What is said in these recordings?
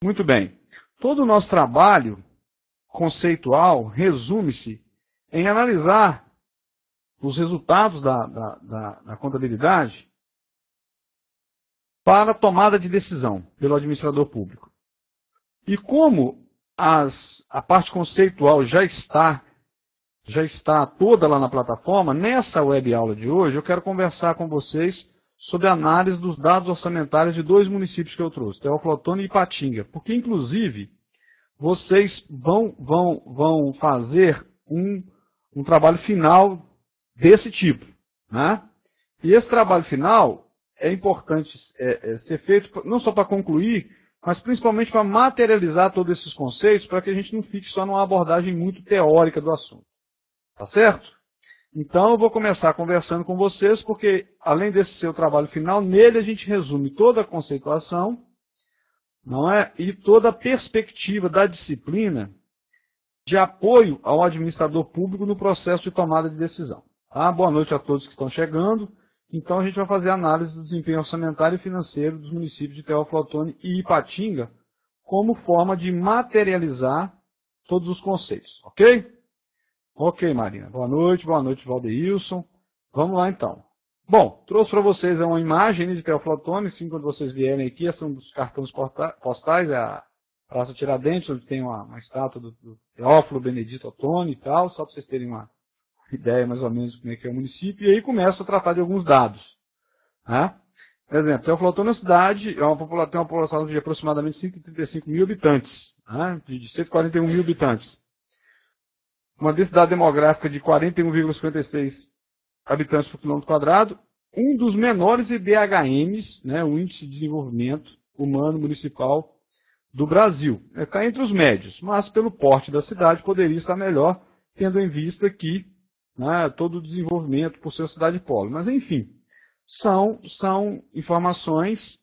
Muito bem. Todo o nosso trabalho conceitual resume-se em analisar os resultados da contabilidade para a tomada de decisão pelo administrador público. E como a parte conceitual já está toda lá na plataforma, nessa web aula de hoje eu quero conversar com vocês sobre a análise dos dados orçamentários de dois municípios que eu trouxe, Teófilo Otoni e Ipatinga, porque inclusive vocês vão fazer um trabalho final desse tipo, né? E esse trabalho final é importante ser feito não só para concluir, mas principalmente para materializar todos esses conceitos, para que a gente não fique só numa abordagem muito teórica do assunto. Tá certo? Então eu vou começar conversando com vocês, porque além desse seu trabalho final, nele a gente resume toda a conceituação, não é? E toda a perspectiva da disciplina de apoio ao administrador público no processo de tomada de decisão. Tá? Boa noite a todos que estão chegando. Então a gente vai fazer a análise do desempenho orçamentário e financeiro dos municípios de Teófilo Otoni e Ipatinga como forma de materializar todos os conceitos, ok? Ok, Marina. Boa noite, Valdeilson. Vamos lá então. Bom, trouxe para vocês uma imagem de Teófilo Otoni, assim, quando vocês vierem aqui, esse é um dos cartões postais, é a Praça Tiradentes, onde tem uma estátua do Teófilo Benedito Otoni e tal, só para vocês terem uma ideia mais ou menos de como é que é o município, e aí começo a tratar de alguns dados. Né? Por exemplo, Teófilo Otoni é uma cidade, tem uma população de aproximadamente 135 mil habitantes, né? De 141 mil habitantes. Uma densidade demográfica de 41,56 habitantes por quilômetro quadrado, um dos menores IDHMs, né, o Índice de Desenvolvimento Humano Municipal do Brasil. Está entre os médios, mas pelo porte da cidade poderia estar melhor, tendo em vista que todo o desenvolvimento por ser cidade polo. Mas, enfim, são informações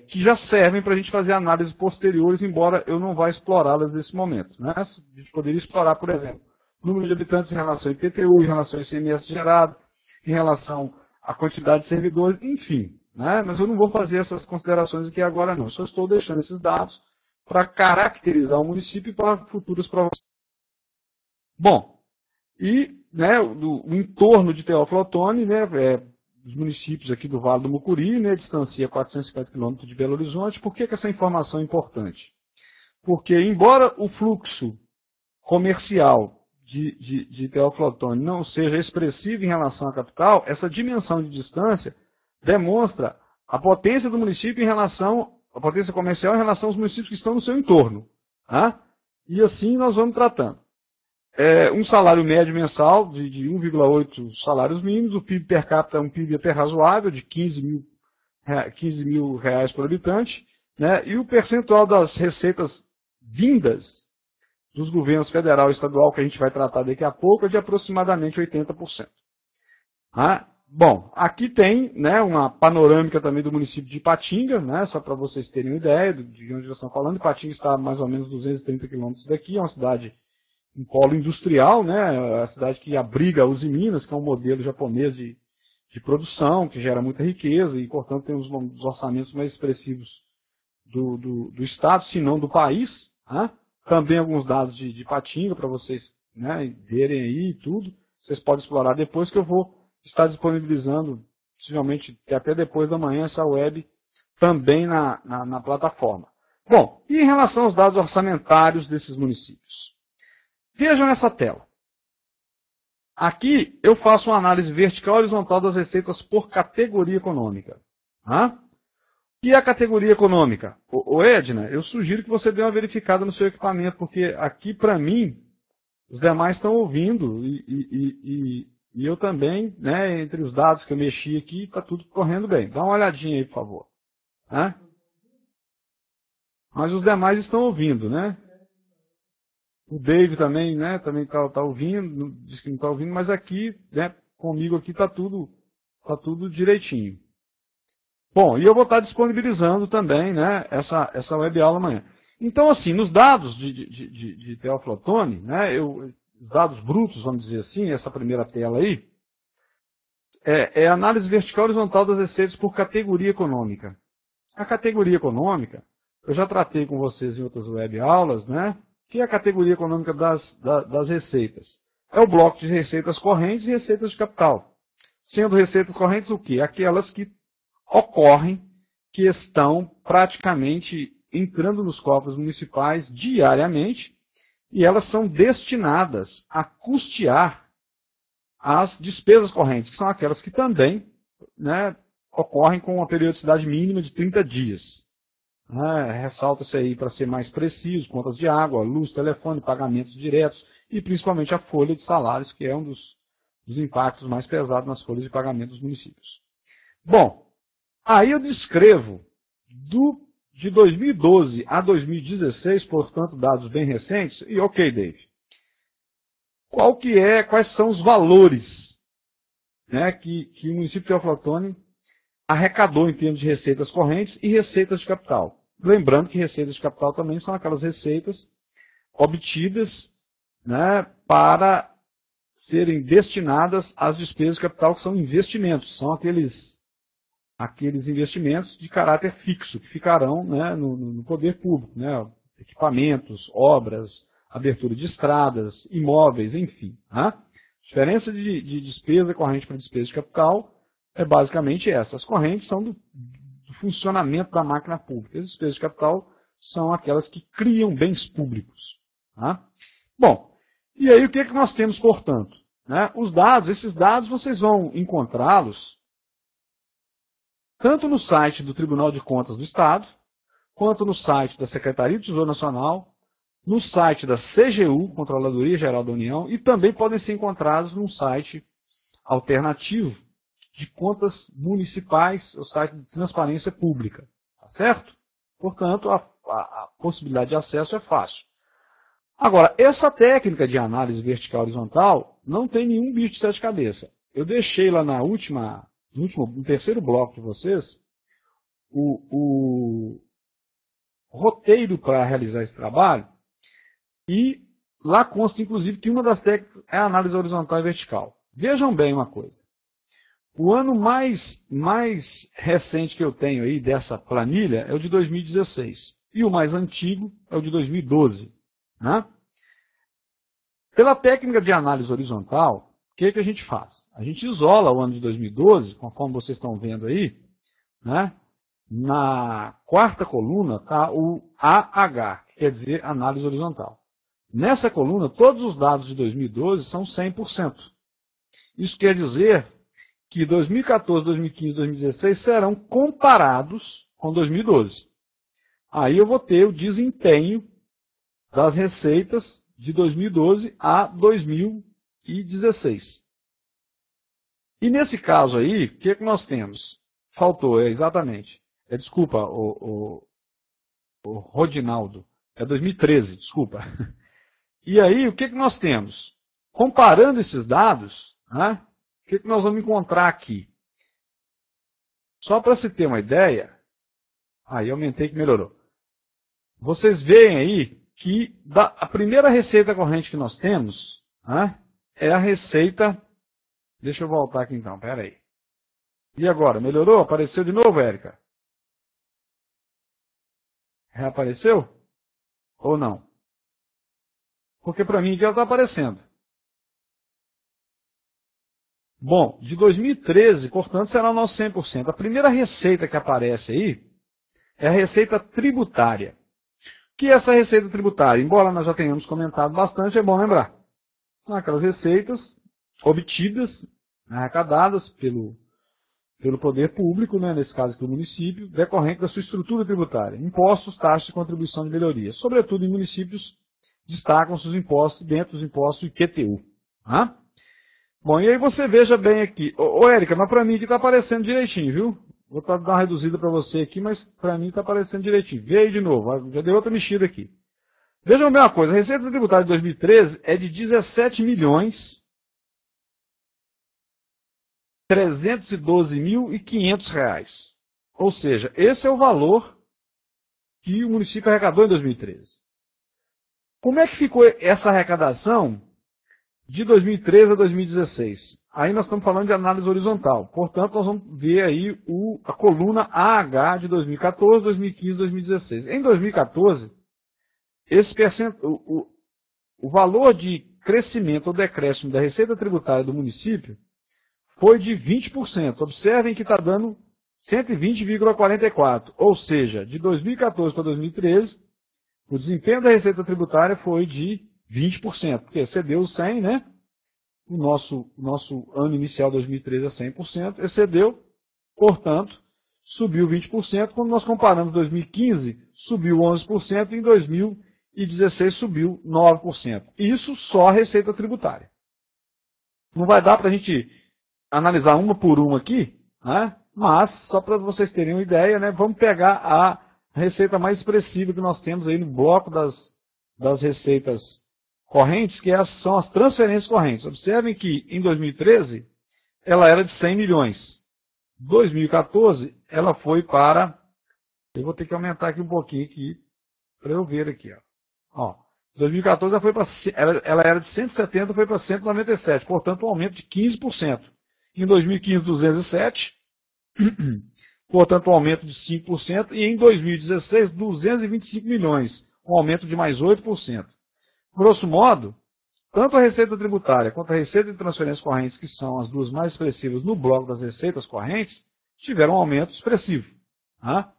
que já servem para a gente fazer análises posteriores, embora eu não vá explorá-las nesse momento. Né? A gente poderia explorar, por exemplo, número de habitantes em relação ao IPTU, em relação ao ICMS gerado, em relação à quantidade de servidores, enfim. Né? Mas eu não vou fazer essas considerações aqui agora não. Eu só estou deixando esses dados para caracterizar o município para futuras provas. Bom, e o entorno de Teófilo Otoni, os municípios aqui do Vale do Mucuri, distancia 450 quilômetros de Belo Horizonte. Por que essa informação é importante? Porque, embora o fluxo comercial de Teófilo Otoni não seja expressivo em relação à capital, essa dimensão de distância demonstra a potência do município a potência comercial em relação aos municípios que estão no seu entorno. Tá? E assim nós vamos tratando. Um salário médio mensal de 1,8 salários mínimos, o PIB per capita é um PIB até razoável, de 15 mil reais por habitante, né? E o percentual das receitas vindas dos governos federal e estadual, que a gente vai tratar daqui a pouco, é de aproximadamente 80%. Bom, aqui tem uma panorâmica também do município de Ipatinga, só para vocês terem uma ideia de onde nós estamos falando. Ipatinga está a mais ou menos 230 quilômetros daqui, é uma cidade um polo industrial, a cidade que abriga a Uzi Minas, que é um modelo japonês de produção, que gera muita riqueza e, portanto, tem um dos orçamentos mais expressivos do Estado, se não do país. Também alguns dados de Ipatinga para vocês verem aí e tudo. Vocês podem explorar depois, que eu vou estar disponibilizando, possivelmente até depois da manhã, essa web também na plataforma. Bom, e em relação aos dados orçamentários desses municípios? Vejam essa tela. Aqui eu faço uma análise vertical e horizontal das receitas por categoria econômica. E a categoria econômica? Edna, eu sugiro que você dê uma verificada no seu equipamento, porque aqui, para mim, os demais estão ouvindo e eu também, entre os dados que eu mexi aqui, está tudo correndo bem. Dá uma olhadinha aí, por favor. Mas os demais estão ouvindo, né? O Dave também, também está ouvindo, diz que não está ouvindo, mas aqui, comigo aqui está tudo direitinho. Bom, e eu vou estar disponibilizando também, essa web aula amanhã. Então, assim, nos dados de Teófilo Otoni, os dados brutos, vamos dizer assim, essa primeira tela aí, é a análise vertical e horizontal das receitas por categoria econômica. A categoria econômica eu já tratei com vocês em outras web aulas, né? Que é a categoria econômica das receitas. É o bloco de receitas correntes e receitas de capital. Sendo receitas correntes o quê? Aquelas que ocorrem, que estão praticamente entrando nos cofres municipais diariamente, e elas são destinadas a custear as despesas correntes, que são aquelas que também, né, ocorrem com uma periodicidade mínima de 30 dias. Ressalta-se aí para ser mais preciso, contas de água, luz, telefone, pagamentos diretos e principalmente a folha de salários, que é um dos impactos mais pesados nas folhas de pagamento dos municípios. Bom, aí eu descrevo de 2012 a 2016, portanto, dados bem recentes, e ok, Dave. Quais são os valores, né, que o município de Teófilo Otoni arrecadou em termos de receitas correntes e receitas de capital? Lembrando que receitas de capital também são aquelas receitas obtidas, né, para serem destinadas às despesas de capital, que são investimentos, são aqueles investimentos de caráter fixo, que ficarão, né, no poder público, né, equipamentos, obras, abertura de estradas, imóveis, enfim. Né? A diferença de despesa corrente para despesa de capital é basicamente essa. As correntes são do funcionamento da máquina pública. As despesas de capital são aquelas que criam bens públicos. Tá? Bom, e aí o que nós temos, portanto? Né? Esses dados vocês vão encontrá-los tanto no site do Tribunal de Contas do Estado, quanto no site da Secretaria do Tesouro Nacional, no site da CGU, Controladoria Geral da União, e também podem ser encontrados num site alternativo de contas municipais, o site de transparência pública. Tá certo? Portanto, a possibilidade de acesso é fácil. Agora, essa técnica de análise vertical e horizontal não tem nenhum bicho de sete cabeças. Eu deixei lá no terceiro bloco de vocês o roteiro para realizar esse trabalho, e lá consta, inclusive, que uma das técnicas é a análise horizontal e vertical. Vejam bem uma coisa. O ano mais recente que eu tenho aí dessa planilha é o de 2016. E o mais antigo é o de 2012. Né? Pela técnica de análise horizontal, o que a gente faz? A gente isola o ano de 2012, conforme vocês estão vendo aí, né? Na quarta coluna está o AH, que quer dizer análise horizontal. Nessa coluna, todos os dados de 2012 são 100%. Isso quer dizer que 2014, 2015 e 2016 serão comparados com 2012. Aí eu vou ter o desempenho das receitas de 2012 a 2016. E nesse caso aí, o que nós temos? Faltou, exatamente. Desculpa, o Rodinaldo. É 2013, desculpa. E aí, o que nós temos? Comparando esses dados, né, o que nós vamos encontrar aqui? Só para se ter uma ideia, aí aumentei que melhorou. Vocês veem aí que a primeira receita corrente que nós temos, né, é a receita... Deixa eu voltar aqui então, pera aí. E agora, melhorou? Apareceu de novo, Érica? Reapareceu? Ou não? Porque para mim já está aparecendo. Bom, de 2013, portanto, será o nosso 100%. A primeira receita que aparece aí é a receita tributária. O que é essa receita tributária? Embora nós já tenhamos comentado bastante, é bom lembrar. São aquelas receitas obtidas, arrecadadas pelo poder público, né, nesse caso aqui o município, decorrente da sua estrutura tributária. Impostos, taxas e contribuição de melhoria. Sobretudo em municípios, destacam-se os impostos dentro dos impostos IPTU. Tá? Bom, e aí você veja bem aqui. Ô Érica, mas para mim aqui está aparecendo direitinho, viu? Vou dar uma reduzida para você aqui, mas para mim está aparecendo direitinho. Vê aí de novo, já deu outra mexida aqui. Vejam bem uma coisa, a receita tributária de 2013 é de 17.312.500 reais. Ou seja, esse é o valor que o município arrecadou em 2013. Como é que ficou essa arrecadação de 2013 a 2016. Aí nós estamos falando de análise horizontal. Portanto, nós vamos ver aí a coluna AH de 2014, 2015 e 2016. Em 2014, o valor de crescimento ou decréscimo da receita tributária do município foi de 20%. Observem que está dando 120,44. Ou seja, de 2014 para 2013, o desempenho da receita tributária foi de 20%, porque excedeu 100, né? O nosso ano inicial 2013 é 100%, excedeu, portanto, subiu 20%. Quando nós comparamos 2015, subiu 11% e em 2016 subiu 9%. Isso só a receita tributária. Não vai dar para a gente analisar uma por uma aqui, né? Mas, só para vocês terem uma ideia, né, vamos pegar a receita mais expressiva que nós temos aí no bloco das receitas correntes, que são as transferências correntes. Observem que em 2013 ela era de 100 milhões. Em 2014 ela foi para... Eu vou ter que aumentar aqui um pouquinho para eu ver aqui. Ó. Em 2014 ela era de 170, foi para 197. Portanto, um aumento de 15%. Em 2015, 207. Portanto, um aumento de 5%. E em 2016, 225 milhões. Um aumento de mais 8%. Grosso modo, tanto a receita tributária quanto a receita de transferências correntes, que são as duas mais expressivas no bloco das receitas correntes, tiveram um aumento expressivo. Tá?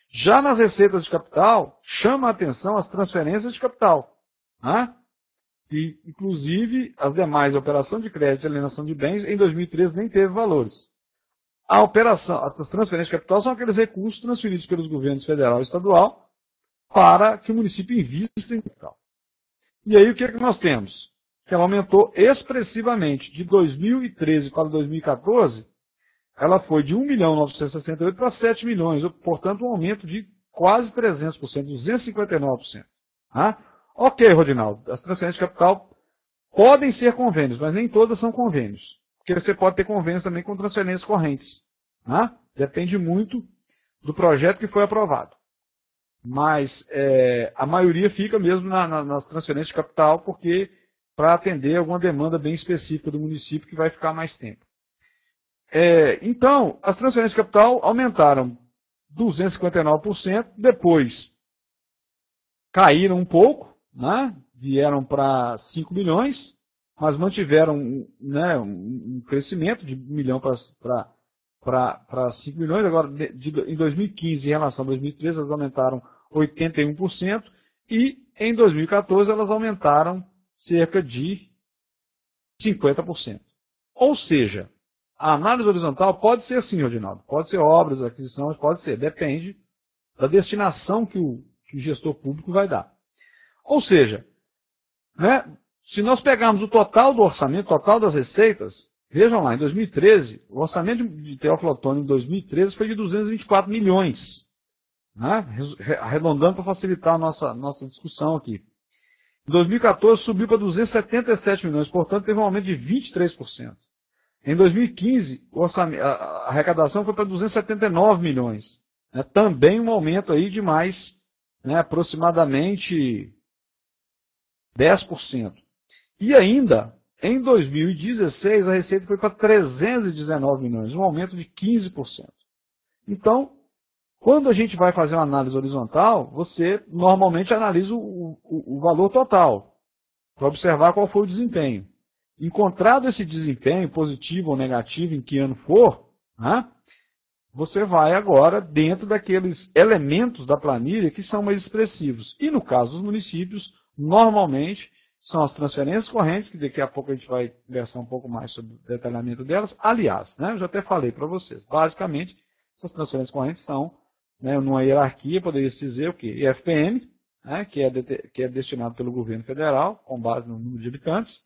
Já nas receitas de capital, chama a atenção as transferências de capital. Tá? E, inclusive, as demais, a operação de crédito e alienação de bens, em 2013 nem teve valores. As transferências de capital são aqueles recursos transferidos pelos governos federal e estadual para que o município invista em capital. E aí o que é que nós temos? Que ela aumentou expressivamente. De 2013 para 2014, ela foi de 1.968 para 7 milhões, portanto um aumento de quase 300%, 259%. Tá? Ok, Rodinaldo, as transferências de capital podem ser convênios, mas nem todas são convênios. Porque você pode ter convênios também com transferências correntes. Tá? Depende muito do projeto que foi aprovado. Mas a maioria fica mesmo nas transferências de capital, porque para atender alguma demanda bem específica do município que vai ficar mais tempo. Então, as transferências de capital aumentaram 259%, depois caíram um pouco, né? Vieram para 5 milhões, mas mantiveram um crescimento de 1 milhão para 5 milhões. Agora, em 2015, em relação a 2013, elas aumentaram 81%, e em 2014 elas aumentaram cerca de 50%. Ou seja, a análise horizontal pode ser sim, Rodinaldo, pode ser obras, aquisições, pode ser, depende da destinação que o gestor público vai dar. Ou seja, né, se nós pegarmos o total do orçamento, o total das receitas, vejam lá, em 2013, o orçamento de Teófilo Otoni em 2013 foi de 224 milhões. Né? Arredondando para facilitar a nossa discussão aqui. Em 2014 subiu para 277 milhões, portanto teve um aumento de 23%. Em 2015, a arrecadação foi para 279 milhões. Né? Também um aumento aí de mais, né, aproximadamente 10%. E ainda, em 2016, a receita foi para 319 milhões, um aumento de 15%. Então, quando a gente vai fazer uma análise horizontal, você normalmente analisa o valor total, para observar qual foi o desempenho. Encontrado esse desempenho, positivo ou negativo, em que ano for, né, você vai agora dentro daqueles elementos da planilha que são mais expressivos. E no caso dos municípios, normalmente, são as transferências correntes, que daqui a pouco a gente vai conversar um pouco mais sobre o detalhamento delas. Aliás, né, eu já até falei para vocês, basicamente, essas transferências correntes são, né, numa hierarquia, poderia se dizer o quê? IFPM, né, que é destinado pelo governo federal, com base no número de habitantes.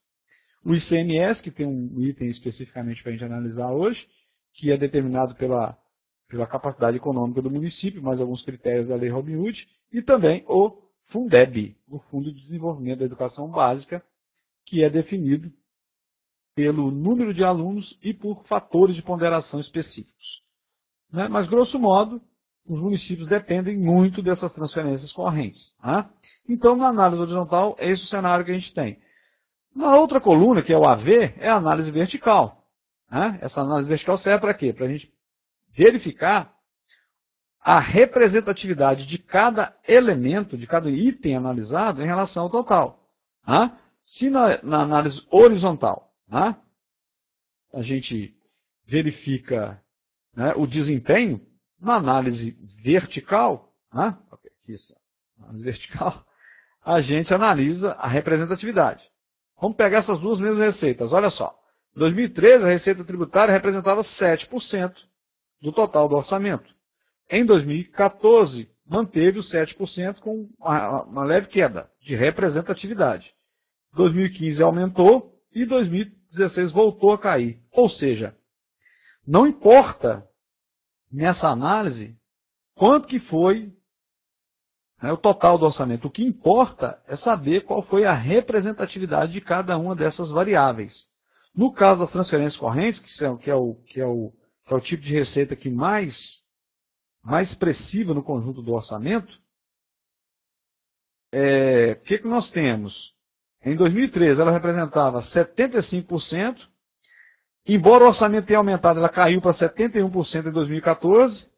O ICMS, que tem um item especificamente para a gente analisar hoje, que é determinado pela capacidade econômica do município, mais alguns critérios da Lei Robin Hood, e também o Fundeb, o Fundo de Desenvolvimento da Educação Básica, que é definido pelo número de alunos e por fatores de ponderação específicos. Né? Mas, grosso modo, os municípios dependem muito dessas transferências correntes. Né? Então, na análise horizontal, esse é o cenário que a gente tem. Na outra coluna, que é o AV, é a análise vertical. Né? Essa análise vertical serve para quê? Para a gente verificar a representatividade de cada elemento, de cada item analisado em relação ao total. Né? Se na análise horizontal, né, a gente verifica, né, o desempenho, na análise vertical, né, análise vertical, a gente analisa a representatividade. Vamos pegar essas duas mesmas receitas. Olha só. Em 2013, a receita tributária representava 7% do total do orçamento. Em 2014, manteve os 7% com uma leve queda de representatividade. 2015 aumentou e 2016 voltou a cair. Ou seja, não importa nessa análise quanto que foi, né, o total do orçamento. O que importa é saber qual foi a representatividade de cada uma dessas variáveis. No caso das transferências correntes, que é o tipo de receita que mais expressiva no conjunto do orçamento, o que nós temos? Em 2013, ela representava 75%, embora o orçamento tenha aumentado, ela caiu para 71% em 2014,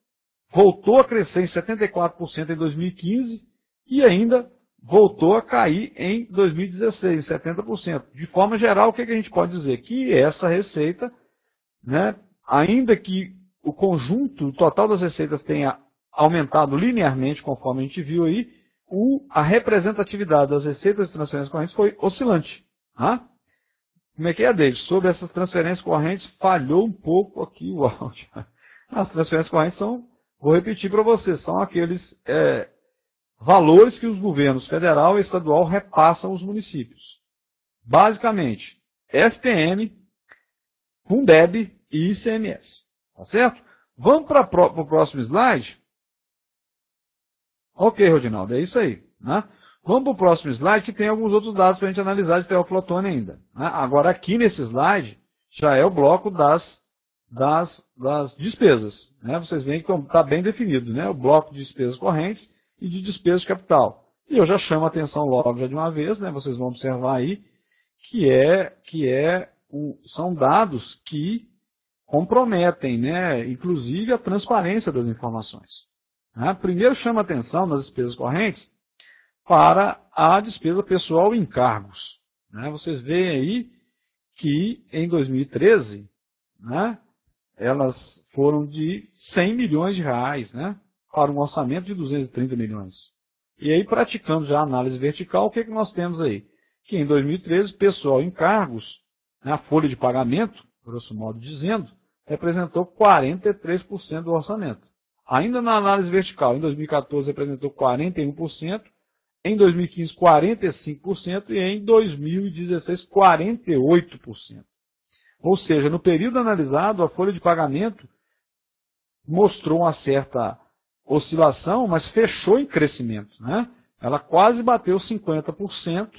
voltou a crescer em 74% em 2015 e ainda voltou a cair em 2016, 70%. De forma geral, o que a gente pode dizer? Que essa receita, né, ainda que o conjunto, o total das receitas tenha aumentado linearmente, conforme a gente viu aí, a representatividade das receitas de transferências correntes foi oscilante. Tá? Como é que é, David? Sobre essas transferências correntes, falhou um pouco aqui o áudio. As transferências correntes são, vou repetir para vocês, são aqueles valores que os governos federal e estadual repassam aos municípios. Basicamente, FPM, Fundeb e ICMS. Tá certo? Vamos para o próximo slide? Ok, Rodinaldo, é isso aí. Né? Vamos para o próximo slide, que tem alguns outros dados para a gente analisar de Teoflotone ainda. Né? Agora, aqui nesse slide, já é o bloco das despesas. Né? Vocês veem que está bem definido, né? O bloco de despesas correntes e de despesas de capital. E eu já chamo a atenção logo já de uma vez, né? Vocês vão observar aí, são dados que comprometem, né? Inclusive a transparência das informações. Né? Primeiro chama atenção nas despesas correntes para a despesa pessoal e encargos. Né? Vocês veem aí que em 2013, né, elas foram de 100 milhões de reais, né, para um orçamento de 230 milhões. E aí, praticando já a análise vertical, o que nós temos aí? Que em 2013, pessoal e encargos, né, a folha de pagamento, grosso modo dizendo, representou 43% do orçamento. Ainda na análise vertical, em 2014 representou 41%, em 2015 45% e em 2016 48%. Ou seja, no período analisado, a folha de pagamento mostrou uma certa oscilação, mas fechou em crescimento. Né? Ela quase bateu 50%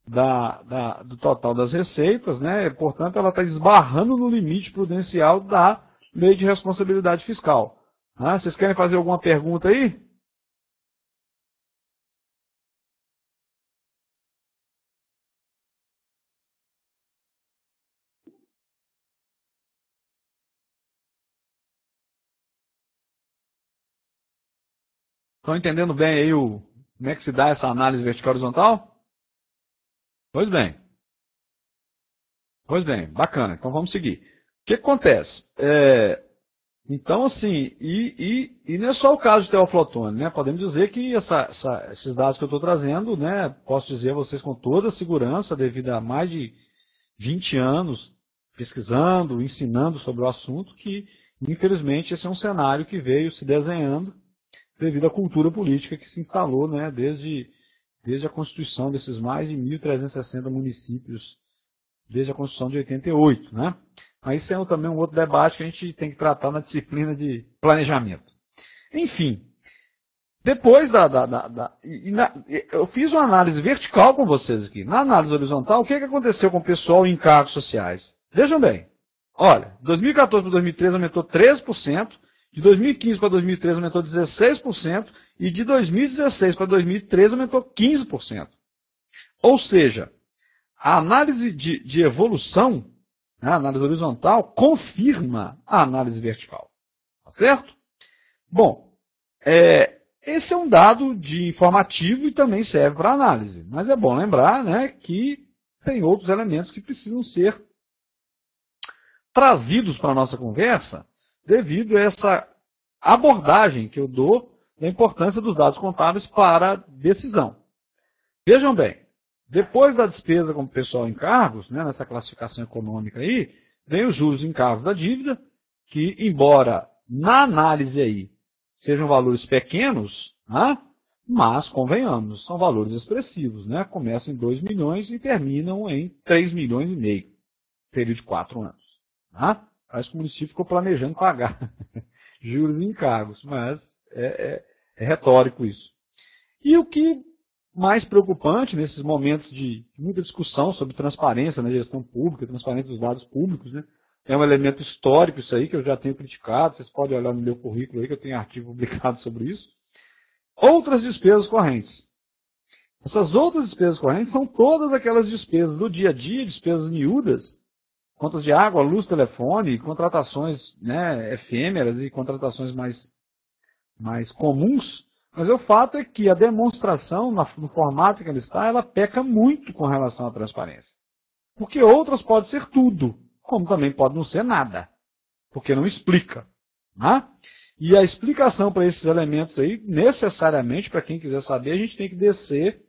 do total das receitas, né? Portanto, ela está esbarrando no limite prudencial da Lei de Responsabilidade Fiscal. Vocês querem fazer alguma pergunta aí? Estão entendendo bem aí como é que se dá essa análise vertical horizontal? Pois bem. Pois bem, bacana. Então vamos seguir. O que acontece? Então, assim, e não é só o caso de Teoflotone, né? Podemos dizer que esses dados que eu estou trazendo, né, posso dizer a vocês com toda segurança, devido a mais de 20 anos pesquisando, ensinando sobre o assunto, que, infelizmente, esse é um cenário que veio se desenhando devido à cultura política que se instalou, né, desde a constituição desses mais de 1.360 municípios, desde a Constituição de 88, né? Mas isso é também um outro debate que a gente tem que tratar na disciplina de planejamento. Enfim, depois eu fiz uma análise vertical com vocês aqui. Na análise horizontal, o que aconteceu com o pessoal em encargos sociais? Vejam bem. Olha, de 2014 para 2013 aumentou 13%, de 2015 para 2013 aumentou 16%, e de 2016 para 2013 aumentou 15%. Ou seja, a análise de evolução, né, a análise horizontal, confirma a análise vertical. Tá certo? Bom, esse é um dado de informativo e também serve para análise. Mas é bom lembrar, né, que tem outros elementos que precisam ser trazidos para a nossa conversa devido a essa abordagem que eu dou da importância dos dados contábeis para a decisão. Vejam bem, depois da despesa como pessoal em encargos, né, nessa classificação econômica aí, vem os juros e encargos da dívida, que embora na análise aí sejam valores pequenos, né, mas convenhamos, são valores expressivos, né, começam em 2 milhões e terminam em 3 milhões e meio, período de 4 anos. Né? Parece que o município ficou planejando pagar juros e encargos, mas é retórico isso. E o que mais preocupante nesses momentos de muita discussão sobre transparência na gestão pública, transparência dos dados públicos, né? É um elemento histórico isso aí, que eu já tenho criticado, vocês podem olhar no meu currículo aí, que eu tenho artigo publicado sobre isso. Outras despesas correntes. Essas outras despesas correntes são todas aquelas despesas do dia a dia, despesas miúdas, contas de água, luz, telefone, contratações, né, efêmeras e contratações mais comuns. Mas o fato é que a demonstração, no formato que ela está, ela peca muito com relação à transparência. Porque outras podem ser tudo, como também pode não ser nada, porque não explica. Né? E a explicação para esses elementos aí, necessariamente, para quem quiser saber, a gente tem que descer,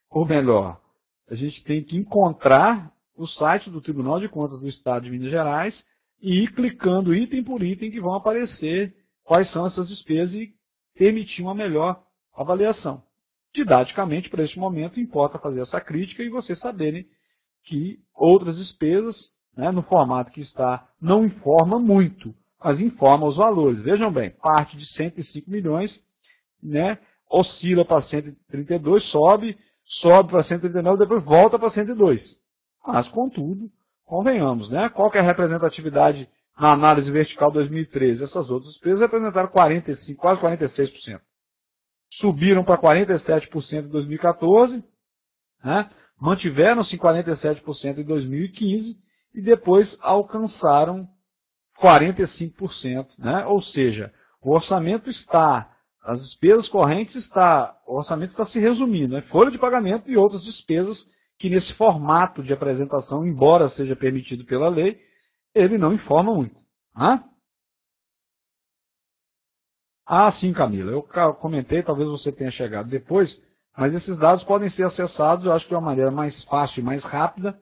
ou melhor, a gente tem que encontrar o site do Tribunal de Contas do Estado de Minas Gerais e ir clicando item por item que vão aparecer quais são essas despesas e permitir uma melhor avaliação. Didaticamente, para este momento, importa fazer essa crítica e vocês saberem que outras despesas, né, no formato que está, não informa muito, mas informa os valores. Vejam bem, parte de 105 milhões, né, oscila para 132, sobe para 139, depois volta para 102. Mas, contudo, convenhamos, né, qual que é a representatividade na análise vertical 2013? Essas outras despesas representaram 45, quase 46%. Subiram para 47% em 2014, né, mantiveram-se em 47% em 2015 e depois alcançaram 45%. Né? Ou seja, o orçamento está, as despesas correntes está, o orçamento está se resumindo, né? Folha de pagamento e outras despesas que nesse formato de apresentação, embora seja permitido pela lei, ele não informa muito. Né? Ah, sim, Camila, eu comentei, talvez você tenha chegado depois, mas esses dados podem ser acessados, eu acho que de uma maneira mais fácil e mais rápida,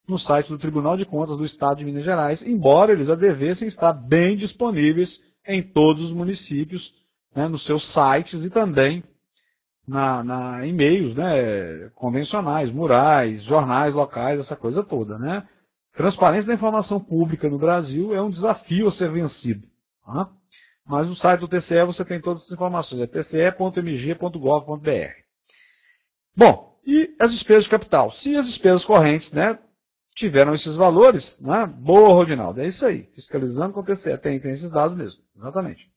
no site do Tribunal de Contas do Estado de Minas Gerais, embora eles já devessem estar bem disponíveis em todos os municípios, né, nos seus sites e também em e-mails, né, convencionais, murais, jornais locais, essa coisa toda. Né? Transparência da informação pública no Brasil é um desafio a ser vencido. Tá? Mas no site do TCE você tem todas essas informações, é tce.mg.gov.br. Bom, e as despesas de capital? Se as despesas correntes, né, tiveram esses valores, né, boa, Rodinaldo, é isso aí, fiscalizando com o TCE, tem esses dados mesmo, exatamente.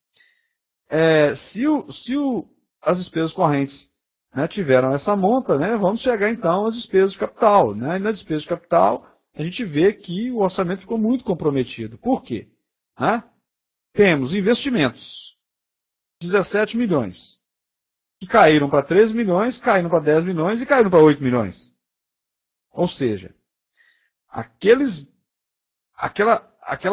As despesas correntes, né, tiveram essa monta, né, vamos chegar então às despesas de capital. Né, e na despesa de capital, a gente vê que o orçamento ficou muito comprometido. Por quê? Né? Temos investimentos, 17 milhões, que caíram para 13 milhões, caíram para 10 milhões e caíram para 8 milhões. Ou seja, aquela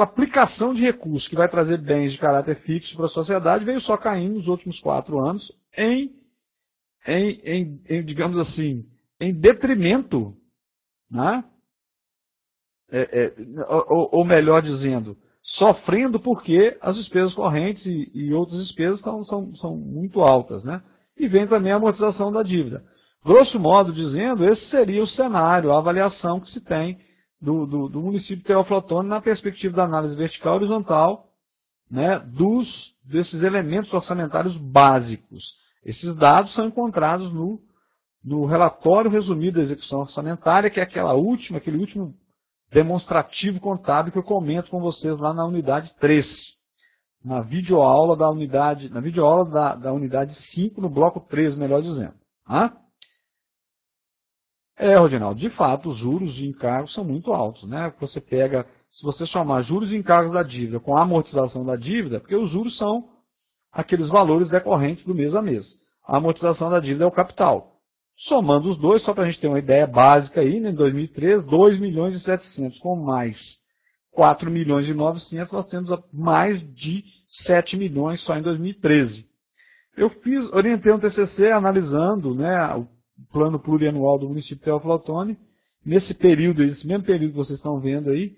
aplicação de recursos que vai trazer bens de caráter fixo para a sociedade veio só caindo nos últimos 4 anos digamos assim, em detrimento, né? Ou melhor dizendo, sofrendo porque as despesas correntes e outras despesas são muito altas. Né? E vem também a amortização da dívida. Grosso modo dizendo, esse seria o cenário, a avaliação que se tem do município de Teófilo Otoni na perspectiva da análise vertical e horizontal, né, desses elementos orçamentários básicos. Esses dados são encontrados no relatório resumido da execução orçamentária, que é aquele último demonstrativo contábil que eu comento com vocês lá na unidade 3, na videoaula da unidade 5, no bloco 3, melhor dizendo. Tá? Rodinaldo, de fato, os juros e encargos são muito altos, né? Você pega, se você somar juros e encargos da dívida com a amortização da dívida, porque os juros são aqueles valores decorrentes do mês a mês. A amortização da dívida é o capital. Somando os dois, só para a gente ter uma ideia básica aí, né, em 2013, 2 milhões e 700, com mais 4 milhões e 900, nós temos mais de 7 milhões só em 2013. Eu orientei um TCC analisando, né, o plano plurianual do município de Teófilo Otoni. Nesse período, esse mesmo período que vocês estão vendo aí,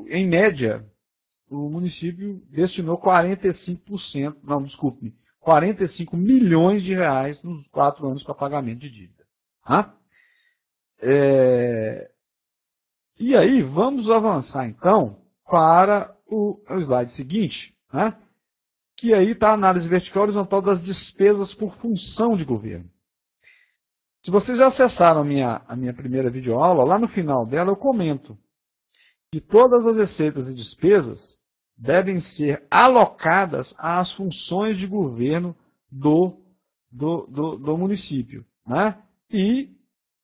em média, o município destinou 45%, não, desculpe-me, 45 milhões de reais nos 4 anos para pagamento de dívida. Tá? E aí, vamos avançar então para o slide seguinte, né? Que aí está a análise vertical e horizontal das despesas por função de governo. Se vocês já acessaram a minha primeira videoaula, lá no final dela eu comento que todas as receitas e despesas devem ser alocadas às funções de governo do município. Né? E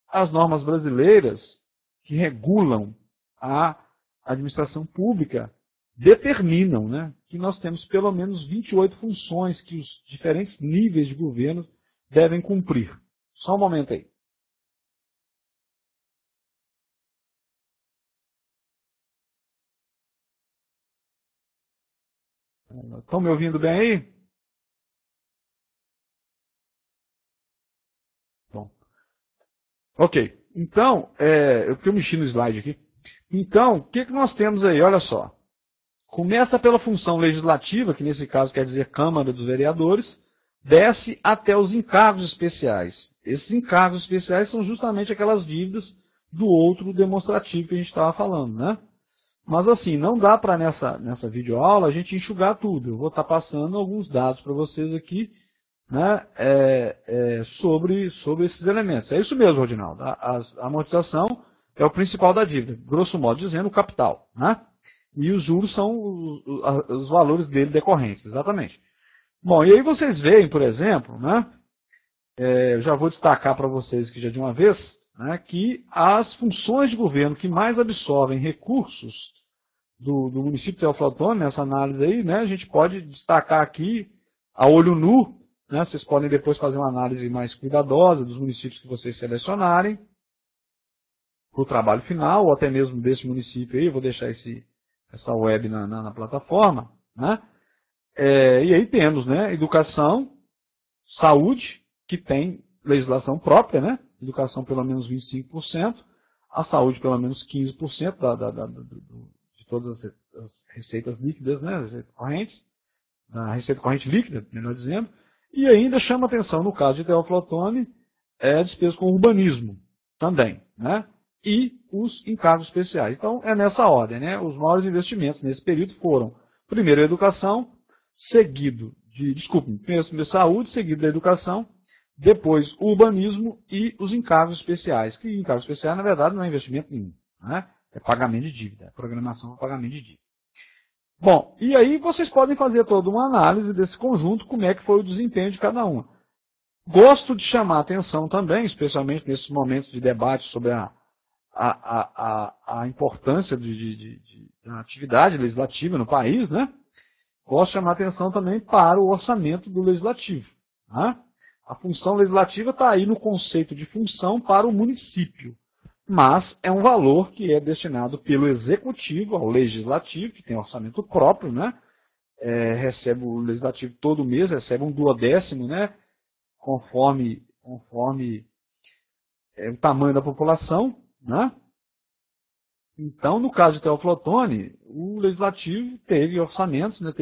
as normas brasileiras que regulam a administração pública determinam, né, que nós temos pelo menos 28 funções que os diferentes níveis de governo devem cumprir. Só um momento aí. Estão me ouvindo bem aí? Bom. Ok. Então, eu mexi no slide aqui. Então, o que nós temos aí? Olha só. Começa pela função legislativa, que nesse caso quer dizer Câmara dos Vereadores, desce até os encargos especiais. Esses encargos especiais são justamente aquelas dívidas do outro demonstrativo que a gente estava falando, né? Mas assim, não dá para nessa videoaula a gente enxugar tudo. Eu vou estar passando alguns dados para vocês aqui, né, sobre esses elementos. É isso mesmo, Rodinaldo. A amortização é o principal da dívida, grosso modo dizendo, o capital, né? E os juros são os valores dele decorrentes, exatamente. Bom, e aí vocês veem, por exemplo, né, eu já vou destacar para vocês aqui já de uma vez, né, que as funções de governo que mais absorvem recursos do município de Teófilo Otoni, nessa análise aí, né, a gente pode destacar aqui a olho nu, né, vocês podem depois fazer uma análise mais cuidadosa dos municípios que vocês selecionarem para o trabalho final, ou até mesmo desse município aí, eu vou deixar essa web na plataforma, né? E aí temos, né, educação, saúde, que tem legislação própria, né? Educação pelo menos 25%, a saúde pelo menos 15% de todas as receitas líquidas, né, as receitas correntes, a receita corrente líquida, melhor dizendo, e ainda chama atenção, no caso de Teófilo Otoni, despesas com urbanismo também, né? E os encargos especiais. Então, é nessa ordem, né? Os maiores investimentos nesse período foram, primeiro, a educação, primeiro saúde, seguido da educação, depois o urbanismo e os encargos especiais, que encargos especiais, na verdade, não é investimento nenhum, né? É pagamento de dívida, é programação para pagamento de dívida. Bom, e aí vocês podem fazer toda uma análise desse conjunto, como é que foi o desempenho de cada uma. Gosto de chamar a atenção também, especialmente nesses momentos de debate sobre a importância da atividade legislativa no país, né? Gosto de chamar a atenção também para o orçamento do legislativo. Né? A função legislativa está aí no conceito de função para o município, mas é um valor que é destinado pelo executivo ao legislativo, que tem orçamento próprio, né? Recebe o legislativo todo mês, recebe um 1/10, né? Conforme o tamanho da população, né? Então, no caso de Teófilo Otoni, o legislativo teve orçamentos, né,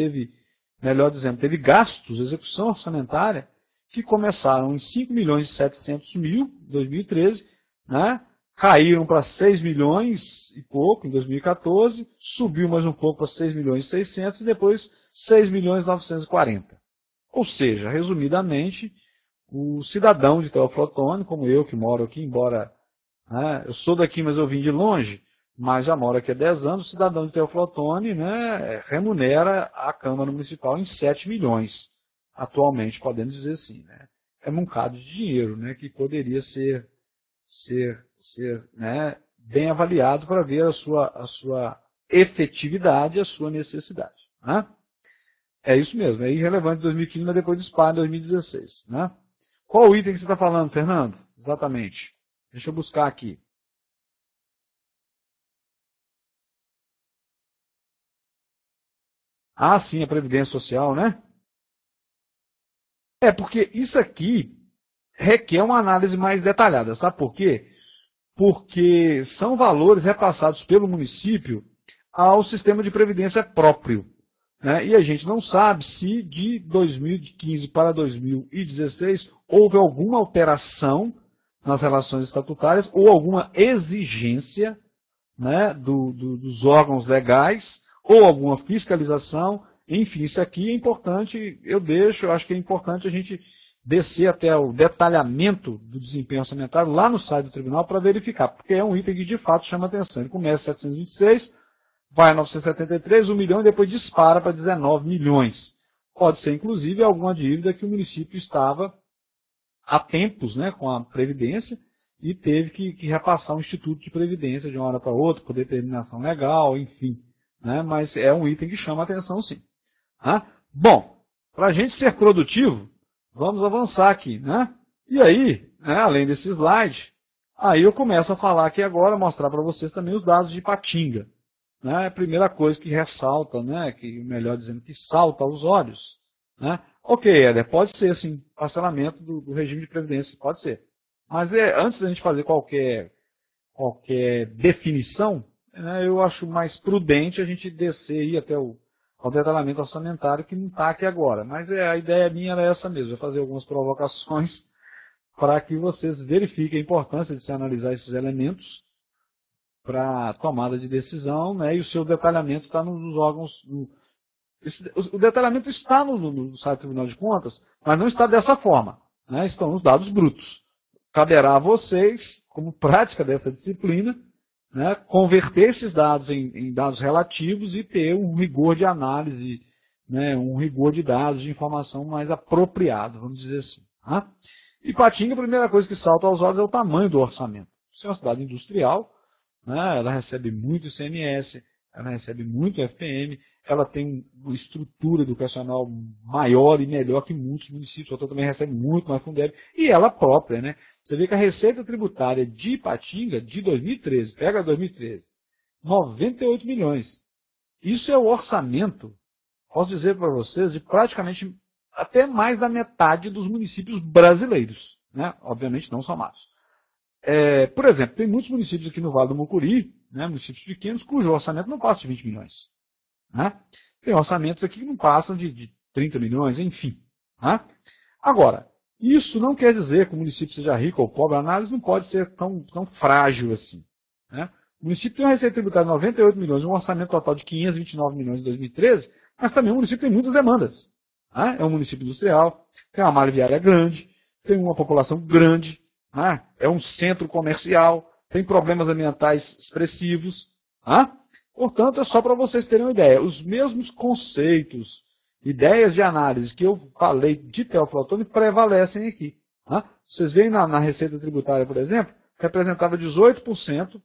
melhor dizendo, teve gastos, execução orçamentária, que começaram em 5 milhões e 700 mil em 2013, né, caíram para 6 milhões e pouco em 2014, subiu mais um pouco para 6 milhões e 600 e depois 6 milhões e 940. Ou seja, resumidamente, o cidadão de Teófilo Otoni, como eu que moro aqui, embora eu sou daqui, mas eu vim de longe, mas já moro aqui há 10 anos, o cidadão de Teófilo Otoni, né, remunera a Câmara Municipal em 7 milhões, atualmente, podemos dizer assim. Né? É um bocado de dinheiro, né, que poderia ser né, bem avaliado para ver a sua efetividade e a sua necessidade. Né? É isso mesmo, é irrelevante em 2015, mas depois dispara em 2016. Né? Qual o item que você está falando, Fernando? Exatamente. Deixa eu buscar aqui. Ah, sim, a Previdência Social, né? É, porque isso aqui requer uma análise mais detalhada. Sabe por quê? Porque são valores repassados pelo município ao sistema de previdência próprio. Né? E a gente não sabe se de 2015 para 2016 houve alguma alteração nas relações estatutárias ou alguma exigência, né, dos órgãos legais ou alguma fiscalização. Enfim, isso aqui é importante, eu acho que é importante a gente descer até o detalhamento do desempenho orçamentário lá no site do tribunal para verificar, porque é um item que de fato chama atenção. Ele começa em 726, vai a 973, 1 milhão e depois dispara para 19 milhões. Pode ser, inclusive, alguma dívida que o município estava há tempos, né, com a Previdência e teve que repassar um instituto de Previdência de uma hora para outra, por determinação legal, enfim. Né, mas é um item que chama atenção, sim. Bom, para a gente ser produtivo, vamos avançar aqui. Né? E aí, né, além desse slide, aí eu começo a falar aqui agora, mostrar para vocês também os dados de Ipatinga. Né? A primeira coisa que ressalta, né, que, melhor dizendo, que salta aos olhos. Né? Ok, Éder, pode ser sim, parcelamento do regime de previdência, pode ser. Mas antes da gente fazer qualquer definição, né, eu acho mais prudente a gente descer aí até ao detalhamento orçamentário, que não está aqui agora. Mas a ideia minha era essa mesmo, é fazer algumas provocações para que vocês verifiquem a importância de se analisar esses elementos para tomada de decisão, né, e o seu detalhamento está nos órgãos. O detalhamento está no site do Tribunal de Contas, mas não está dessa forma. Né, estão os dados brutos. Caberá a vocês, como prática dessa disciplina, né, converter esses dados em dados relativos e ter um rigor de análise, né, um rigor de dados, de informação mais apropriado, vamos dizer assim. Tá? Ipatinga, a primeira coisa que salta aos olhos é o tamanho do orçamento. Isso é uma cidade industrial, né, ela recebe muito ICMS, ela recebe muito FPM, ela tem uma estrutura educacional maior e melhor que muitos municípios, outra também recebe muito mais Fundeb, e ela própria, né? Você vê que a receita tributária de Ipatinga, de 2013, pega 2013, 98 milhões. Isso é o orçamento, posso dizer para vocês, de praticamente até mais da metade dos municípios brasileiros, né? Obviamente não somados. Por exemplo, tem muitos municípios aqui no Vale do Mucuri, né, municípios pequenos, cujo orçamento não passa de 20 milhões. Né? Tem orçamentos aqui que não passam de 30 milhões, enfim. Né? Agora, isso não quer dizer que o município seja rico ou pobre, a análise não pode ser tão frágil assim. Né? O município tem uma receita tributária de 98 milhões, um orçamento total de 529 milhões em 2013, mas também o município tem muitas demandas. Né? É um município industrial, tem uma malha viária grande, tem uma população grande, né? É um centro comercial, tem problemas ambientais expressivos. Né? Portanto, é só para vocês terem uma ideia. Os mesmos conceitos, ideias de análise que eu falei de Teófilo Otoni prevalecem aqui. Né? Vocês veem na receita tributária, por exemplo, representava 18%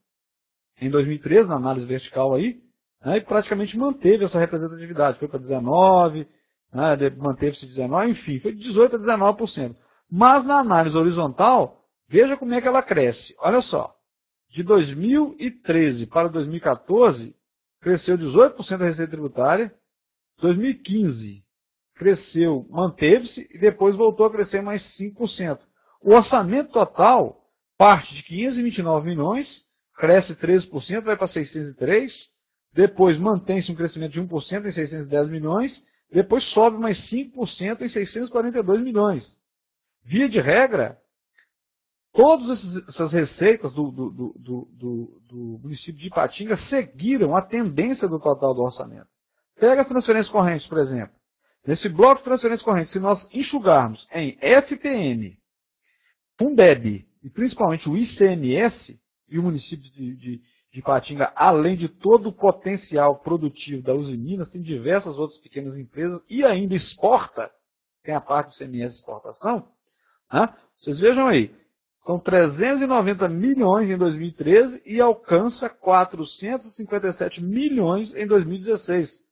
em 2013, na análise vertical aí, né? E praticamente manteve essa representatividade. Foi para 19%, né? Manteve-se 19%, enfim, foi de 18% a 19%. Mas na análise horizontal, veja como é que ela cresce. Olha só, de 2013 para 2014, cresceu 18% da receita tributária. 2015, cresceu, manteve-se e depois voltou a crescer mais 5%. O orçamento total parte de 529 milhões, cresce 13%, vai para 603, depois mantém-se um crescimento de 1% em 610 milhões, depois sobe mais 5% em 642 milhões. Via de regra, todas essas receitas do município de Ipatinga seguiram a tendência do total do orçamento. Pega as transferências correntes, por exemplo. Nesse bloco de transferências correntes, se nós enxugarmos em FPM, Fundeb e principalmente o ICMS, e o município de Ipatinga, além de todo o potencial produtivo da Uzi Minas, tem diversas outras pequenas empresas e ainda exporta, tem a parte do ICMS exportação, né? Vocês vejam aí, São 390 milhões em 2013 e alcança 457 milhões em 2016.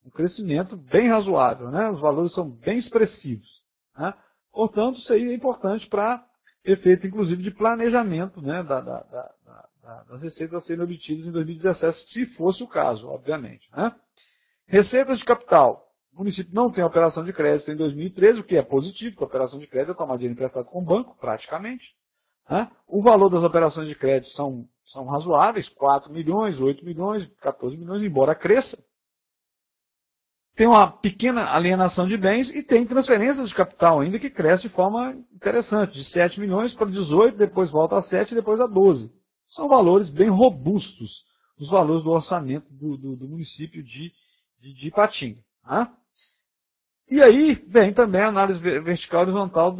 Um crescimento bem razoável, né? Os valores são bem expressivos. Né? Portanto, isso aí é importante para efeito, inclusive, de planejamento, né, das receitas a serem obtidas em 2017, se fosse o caso, obviamente. Né? Receitas de capital. O município não tem operação de crédito em 2013, o que é positivo, porque a operação de crédito é tomar dinheiro emprestado com o banco, praticamente. Né? O valor das operações de crédito são razoáveis, 4 milhões, 8 milhões, 14 milhões, embora cresça. Tem uma pequena alienação de bens e tem transferências de capital ainda que cresce de forma interessante, de 7 milhões para 18, depois volta a 7 e depois a 12. São valores bem robustos, os valores do orçamento do município de Ipatinga. Né? E aí vem também a análise vertical e horizontal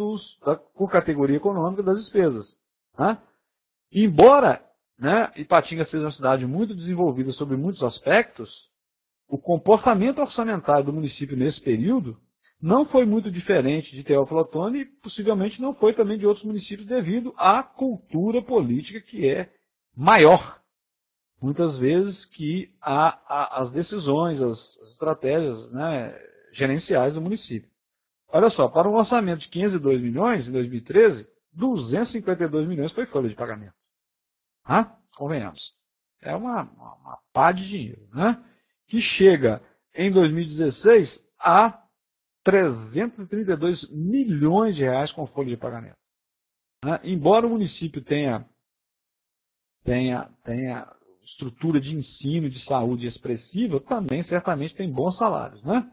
por categoria econômica das despesas. Né? Embora, né, Ipatinga seja uma cidade muito desenvolvida sobre muitos aspectos, o comportamento orçamentário do município nesse período não foi muito diferente de Teófilo Otoni e possivelmente não foi também de outros municípios devido à cultura política que é maior, muitas vezes, que as decisões, as estratégias, né, gerenciais do município. Olha só, para um orçamento de 502 milhões em 2013, 252 milhões foi folha de pagamento. Convenhamos. É uma pá de dinheiro, né? Que chega em 2016 a 332 milhões de reais com folha de pagamento. Né? Embora o município tenha estrutura de ensino e de saúde expressiva, também certamente tem bons salários. Né?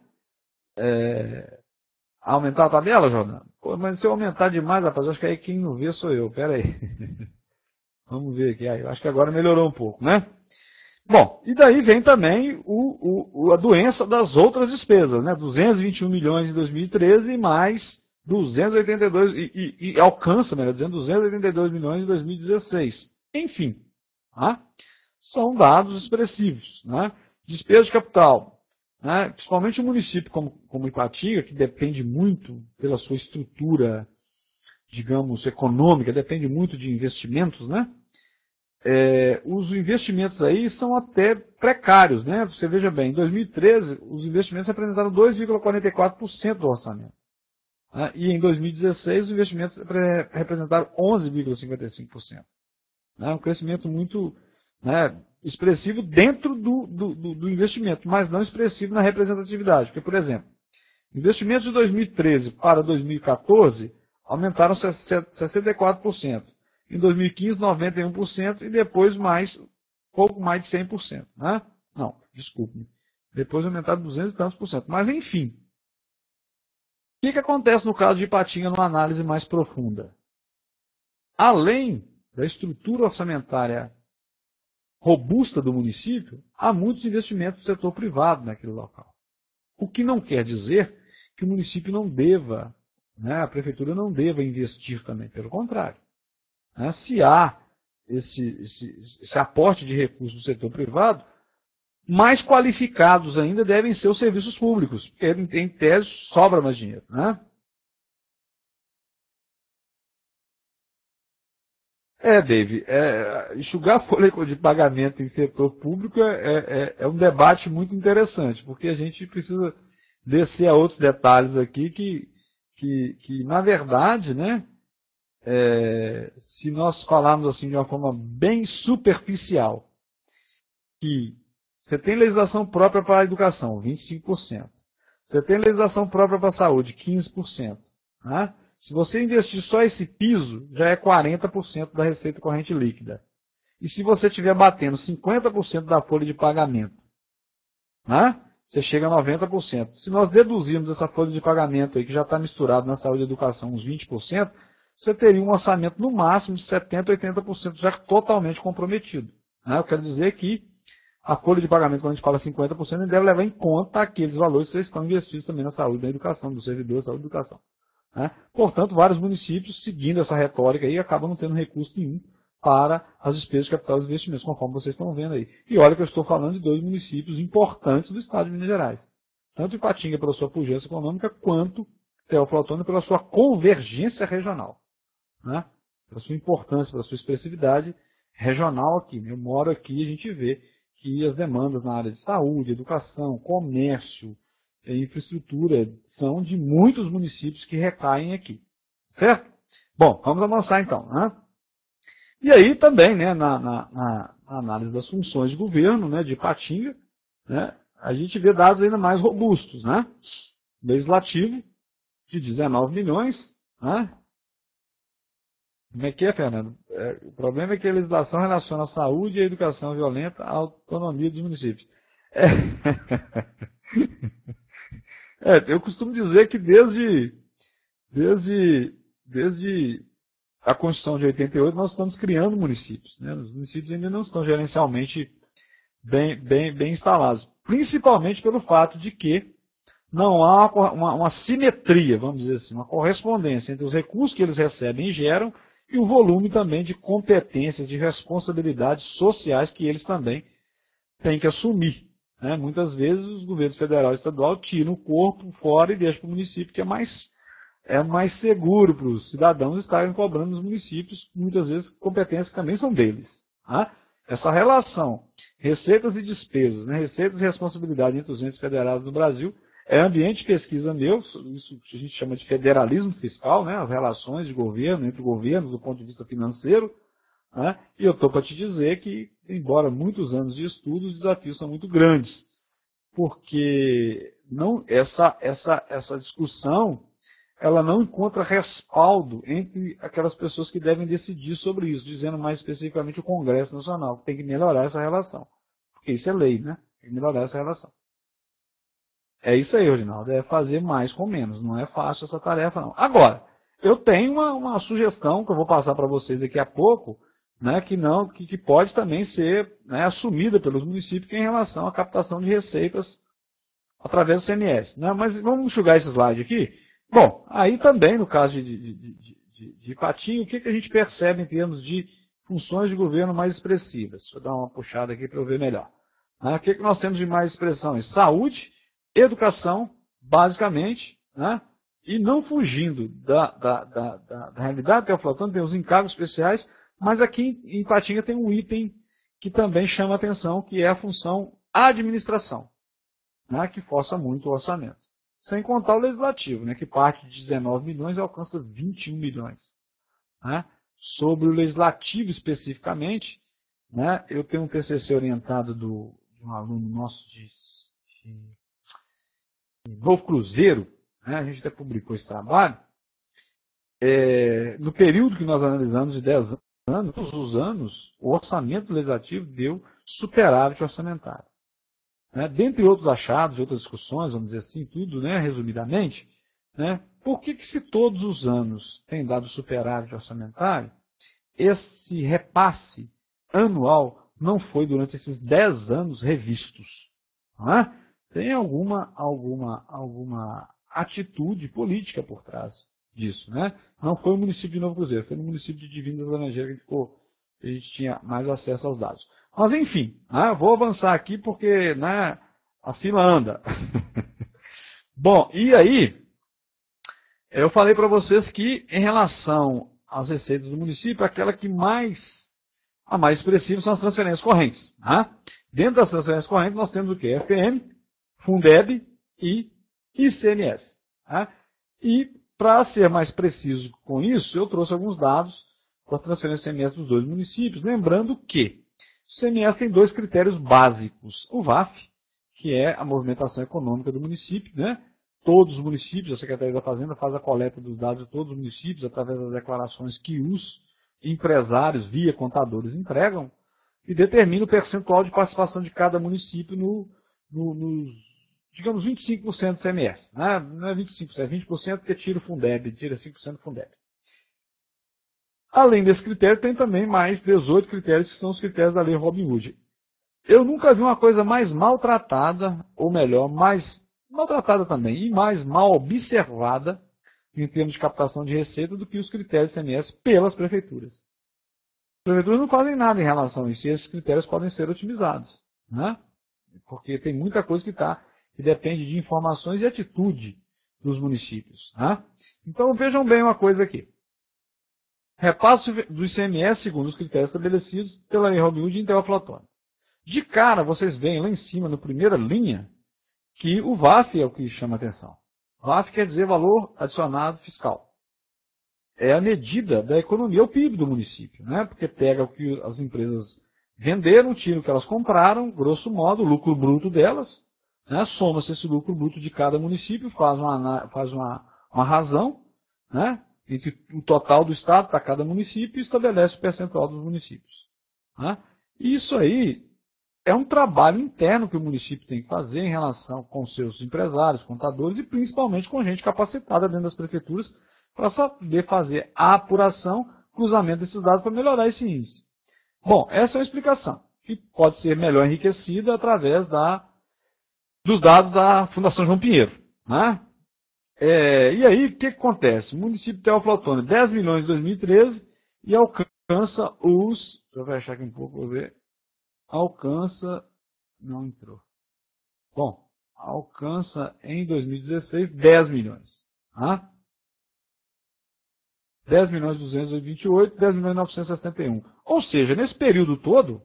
Aumentar a tabela, Jordão? Pô, mas se eu aumentar demais, rapaz, acho que aí quem não vê sou eu. Pera aí. Vamos ver aqui. Eu acho que agora melhorou um pouco, né? Bom, e daí vem também a doença das outras despesas, né? 221 milhões em 2013 mais 282, e alcança, melhor dizendo, 282 milhões em 2016. Enfim, são dados expressivos. Né? Despesa de capital, né? Principalmente um município como Ipatinga, que depende muito pela sua estrutura, digamos, econômica, depende muito de investimentos, né? Os investimentos aí são até precários, né? Você veja bem, em 2013, os investimentos representaram 2,44% do orçamento. Né? E em 2016, os investimentos representaram 11,55%. Né? Um crescimento muito, né, expressivo dentro do investimento, mas não expressivo na representatividade. Porque, por exemplo, investimentos de 2013 para 2014 aumentaram 64%. Em 2015, 91%, e depois pouco mais de 100%. Né? Não, desculpe-me. Depois aumentaram 200 e tantos por cento. Mas, enfim. O que acontece no caso de Ipatinga numa análise mais profunda? Além da estrutura orçamentária robusta do município, há muitos investimentos do setor privado naquele local. O que não quer dizer que o município não deva, né, a prefeitura não deva investir também, pelo contrário. Se há esse aporte de recursos do setor privado, mais qualificados ainda devem ser os serviços públicos, porque em tese sobra mais dinheiro. Né? Dave, enxugar a folha de pagamento em setor público é um debate muito interessante, porque a gente precisa descer a outros detalhes aqui que na verdade, né, se nós falarmos assim de uma forma bem superficial, que você tem legislação própria para a educação, 25%. Você tem legislação própria para a saúde, 15%. Né? Se você investir só esse piso, já é 40% da receita corrente líquida. E se você estiver batendo 50% da folha de pagamento, né, você chega a 90%. Se nós deduzirmos essa folha de pagamento aí, que já está misturado na saúde e educação, uns 20%, você teria um orçamento no máximo de 70% a 80% já totalmente comprometido. Né? Eu quero dizer que a folha de pagamento, quando a gente fala 50%, a gente deve levar em conta aqueles valores que estão investidos também na saúde e na educação, do servidor da saúde e educação. Né? Portanto, vários municípios, seguindo essa retórica aí, acabam não tendo recurso nenhum para as despesas de capital e investimentos, conforme vocês estão vendo aí. E olha que eu estou falando de 2 municípios importantes do estado de Minas Gerais. Tanto Ipatinga pela sua pujança econômica, quanto Teófilo Otoni pela sua convergência regional. Né? pela sua importância, pela sua expressividade regional aqui. Eu moro aqui e a gente vê que as demandas na área de saúde, educação, comércio, infraestrutura são de muitos municípios que recaem aqui. Certo? Bom, vamos avançar então. Né? E aí também, né, na análise das funções de governo, né, de Ipatinga, né, a gente vê dados ainda mais robustos. Né? Legislativo de 19 milhões. Né? Como é que é, Fernando? O problema é que a legislação relaciona a saúde e a educação violenta à autonomia dos municípios. Eu costumo dizer que desde a Constituição de 88 nós estamos criando municípios. Né? Os municípios ainda não estão gerencialmente bem instalados. Principalmente pelo fato de que não há uma simetria, vamos dizer assim, uma correspondência entre os recursos que eles recebem e geram e o volume também de competências, de responsabilidades sociais que eles também têm que assumir. Né? Muitas vezes os governos federal e estadual tiram o corpo fora e deixam para o município, que é mais seguro para os cidadãos estarem cobrando nos municípios, muitas vezes competências que também são deles. Né? Essa relação, receitas e despesas, né? Receitas e responsabilidade entre os entes federados no Brasil, é ambiente de pesquisa meu, isso a gente chama de federalismo fiscal, né? As relações de governo, entre governos, do ponto de vista financeiro. Né? E eu estou para te dizer que, embora muitos anos de estudo, os desafios são muito grandes. Porque essa discussão ela não encontra respaldo entre aquelas pessoas que devem decidir sobre isso, dizendo mais especificamente o Congresso Nacional, que tem que melhorar essa relação. Porque isso é lei, né? Tem que melhorar essa relação. É isso aí, Reginaldo, é fazer mais com menos. Não é fácil essa tarefa, não. Agora, eu tenho uma sugestão que eu vou passar para vocês daqui a pouco, né, que pode também ser, né, assumida pelos municípios em relação à captação de receitas através do CMS. Né? Mas vamos enxugar esse slide aqui. Bom, aí também, no caso de Ipatinga, o que a gente percebe em termos de funções de governo mais expressivas? Deixa eu dar uma puxada aqui para eu ver melhor. Né? O que nós temos de mais expressões? Saúde, educação, basicamente, né? E não fugindo da realidade teoflotana, tem os encargos especiais, mas aqui em Ipatinga tem um item que também chama atenção, que é a função administração, né? Que força muito o orçamento. Sem contar o legislativo, né? Que parte de 19 milhões e alcança 21 milhões. Né? Sobre o legislativo especificamente, né? Eu tenho um TCC orientado de um aluno nosso de Novo Cruzeiro, né? A gente até publicou esse trabalho. No período que nós analisamos de 10 anos, todos os anos, o orçamento legislativo deu superávit orçamentário. Né? Dentre outros achados, outras discussões, vamos dizer assim, tudo, né, resumidamente, né, por que se todos os anos tem dado superávit orçamentário, esse repasse anual não foi durante esses 10 anos revistos? Não é? Tem alguma atitude política por trás disso. Né? Não foi o município de Novo Cruzeiro, foi no município de Divino das Laranjeiras que a gente tinha mais acesso aos dados. Mas, enfim, né, vou avançar aqui porque, né, a fila anda. Bom, e aí, eu falei para vocês que, em relação às receitas do município, aquela que a mais expressiva são as transferências correntes. Né? Dentro das transferências correntes, nós temos o quê? FM, Fundeb e ICMS. Né? E, para ser mais preciso com isso, eu trouxe alguns dados com as transferências ICMS dos dois municípios, lembrando que o ICMS tem dois critérios básicos. O VAF, que é a movimentação econômica do município, né? Todos os municípios, a Secretaria da Fazenda faz a coleta dos dados de todos os municípios através das declarações que os empresários, via contadores, entregam e determina o percentual de participação de cada município nos, digamos, 25% do ICMS. Né? Não é 25%, é 20% porque tira o Fundeb, tira 5% do Fundeb. Além desse critério, tem também mais 18 critérios, que são os critérios da lei Robin Hood. Eu nunca vi uma coisa mais maltratada, ou melhor, mais maltratada também, e mais mal observada, em termos de captação de receita, do que os critérios ICMS pelas prefeituras. As prefeituras não fazem nada em relação a isso, e esses critérios podem ser otimizados. Né? Porque tem muita coisa que depende de informações e atitude dos municípios. Né? Então, vejam bem uma coisa aqui. Repasse do ICMS segundo os critérios estabelecidos pela Lei Robin-Hood e Intel Platônico. De cara, vocês veem lá em cima, na primeira linha, que o VAF é o que chama a atenção. VAF quer dizer valor adicionado fiscal. É a medida da economia, o PIB do município, né? Porque pega o que as empresas venderam, tira o que elas compraram, grosso modo, o lucro bruto delas, né? Soma-se esse lucro bruto de cada município, faz uma razão, né? Entre o total do Estado para cada município e estabelece o percentual dos municípios. Né? E isso aí é um trabalho interno que o município tem que fazer em relação com seus empresários, contadores e principalmente com gente capacitada dentro das prefeituras para saber fazer a apuração, cruzamento desses dados para melhorar esse índice. Bom, essa é uma explicação que pode ser melhor enriquecida através dos dados da Fundação João Pinheiro. Né? E aí, o que acontece? O município Teófilo 10 milhões em 2013 e alcança os... Deixa eu fechar aqui um pouco para ver. Alcança... Não entrou. Bom, alcança em 2016 10 milhões. Tá? 10 milhões 228, 10 milhões 961. Ou seja, nesse período todo,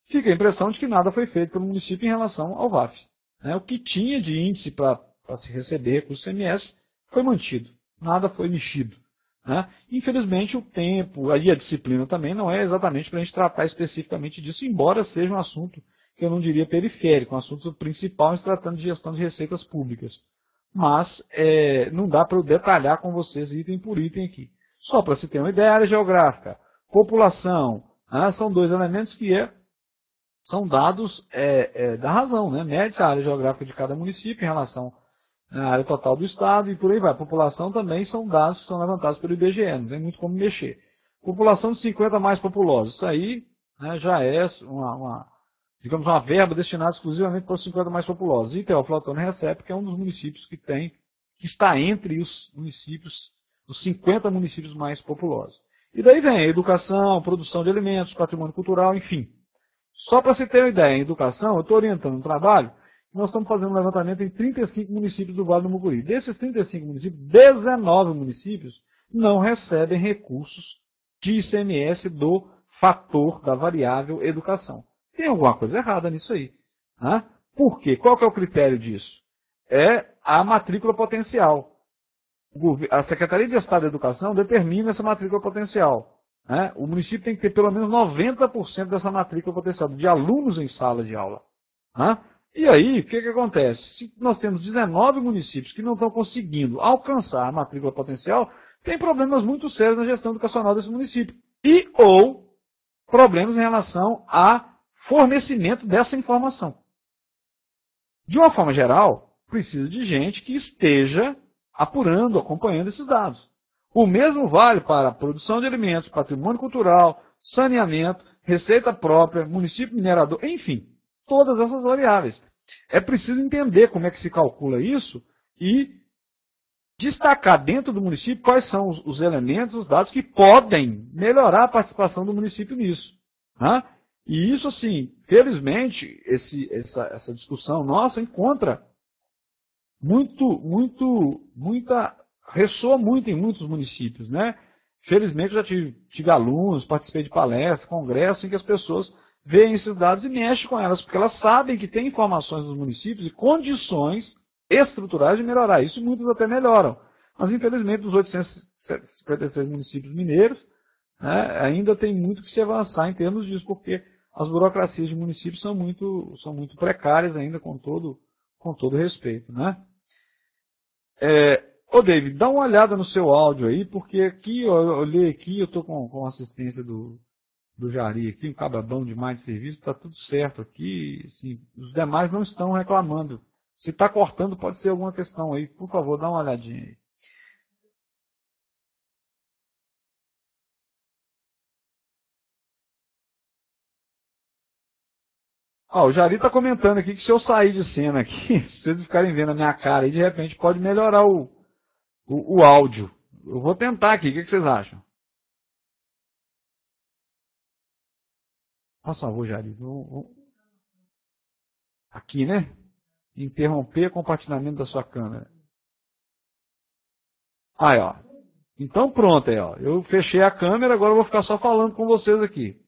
fica a impressão de que nada foi feito pelo município em relação ao VAF. Né? O que tinha de índice para se receber com o ICMS foi mantido, nada foi mexido. Né? Infelizmente, o tempo e a disciplina também não é exatamente para a gente tratar especificamente disso, embora seja um assunto que eu não diria periférico, um assunto principal em se tratando de gestão de receitas públicas. Mas não dá para eu detalhar com vocês item por item aqui. Só para se ter uma ideia, área geográfica, população, né? São dois elementos que são dados da razão, né? Mede-se a área geográfica de cada município em relação à área total do Estado e por aí vai. População também são dados que são levantados pelo IBGE, não tem muito como mexer. População de 50 mais populosos, isso aí, né, já é digamos, uma verba destinada exclusivamente para os 50 mais populosos. E Teófilo recebe, porque é um dos municípios que está entre os municípios, os 50 municípios mais populosos. E daí vem a educação, produção de alimentos, patrimônio cultural, enfim. Só para você ter uma ideia, em educação, eu estou orientando um trabalho, nós estamos fazendo um levantamento em 35 municípios do Vale do Mucuri. Desses 35 municípios, 19 municípios não recebem recursos de ICMS do fator da variável educação. Tem alguma coisa errada nisso aí. Né? Por quê? Qual que é o critério disso? É a matrícula potencial. A Secretaria de Estado da Educação determina essa matrícula potencial. Né? O município tem que ter pelo menos 90% dessa matrícula potencial, de alunos em sala de aula. Né? E aí, o que acontece? Se nós temos 19 municípios que não estão conseguindo alcançar a matrícula potencial, tem problemas muito sérios na gestão educacional desse município. Ou problemas em relação a fornecimento dessa informação. De uma forma geral, precisa de gente que esteja apurando, acompanhando esses dados. O mesmo vale para a produção de alimentos, patrimônio cultural, saneamento, receita própria, município minerador, enfim, todas essas variáveis. É preciso entender como é que se calcula isso e destacar dentro do município quais são os elementos, os dados que podem melhorar a participação do município nisso. Né? E isso, assim, felizmente, essa discussão nossa encontra ressoa muito em muitos municípios, né? Felizmente, eu já tive alunos, participei de palestras, congressos, em que as pessoas veem esses dados e mexem com elas, porque elas sabem que tem informações dos municípios e condições estruturais de melhorar isso, e muitas até melhoram. Mas, infelizmente, dos 856 municípios mineiros, né, ainda tem muito que se avançar em termos disso, porque as burocracias de municípios são muito precárias ainda, com todo respeito. Né? Ô David, dá uma olhada no seu áudio aí, porque aqui, eu olhei aqui, eu estou com assistência do Jari aqui, um cababão demais de serviço, está tudo certo aqui, assim, os demais não estão reclamando. Se está cortando, pode ser alguma questão aí. Por favor, dá uma olhadinha aí. O Jari está comentando aqui que se eu sair de cena aqui, se vocês ficarem vendo a minha cara aí, de repente pode melhorar o áudio. Eu vou tentar aqui, o que vocês acham? Por favor, Jari. Aqui, né? Interromper o compartilhamento da sua câmera. Aí, ó. Então pronto, aí, ó. Eu fechei a câmera, agora eu vou ficar só falando com vocês aqui.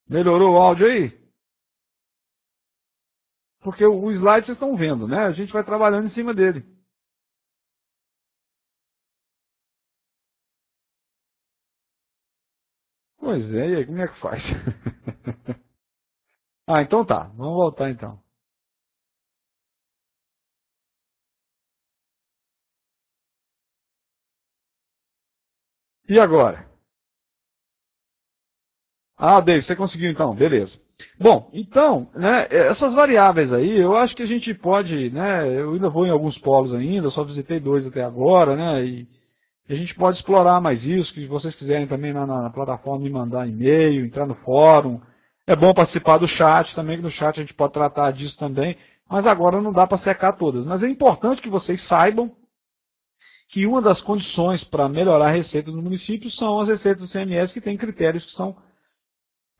Melhorou o áudio aí? Porque o slide vocês estão vendo, né? A gente vai trabalhando em cima dele. Pois é, e aí, como é que faz? Ah, então tá. Vamos voltar então. E agora? Ah, David, você conseguiu então, beleza. Bom, então, né, essas variáveis aí, eu acho que a gente pode, né, eu ainda vou em alguns polos ainda, só visitei 2 até agora, né, e a gente pode explorar mais isso, que vocês quiserem também na plataforma me mandar e-mail, entrar no fórum. É bom participar do chat também, que no chat a gente pode tratar disso também, mas agora não dá para secar todas. Mas é importante que vocês saibam que uma das condições para melhorar a receita do município são as receitas do CMS, que têm critérios que são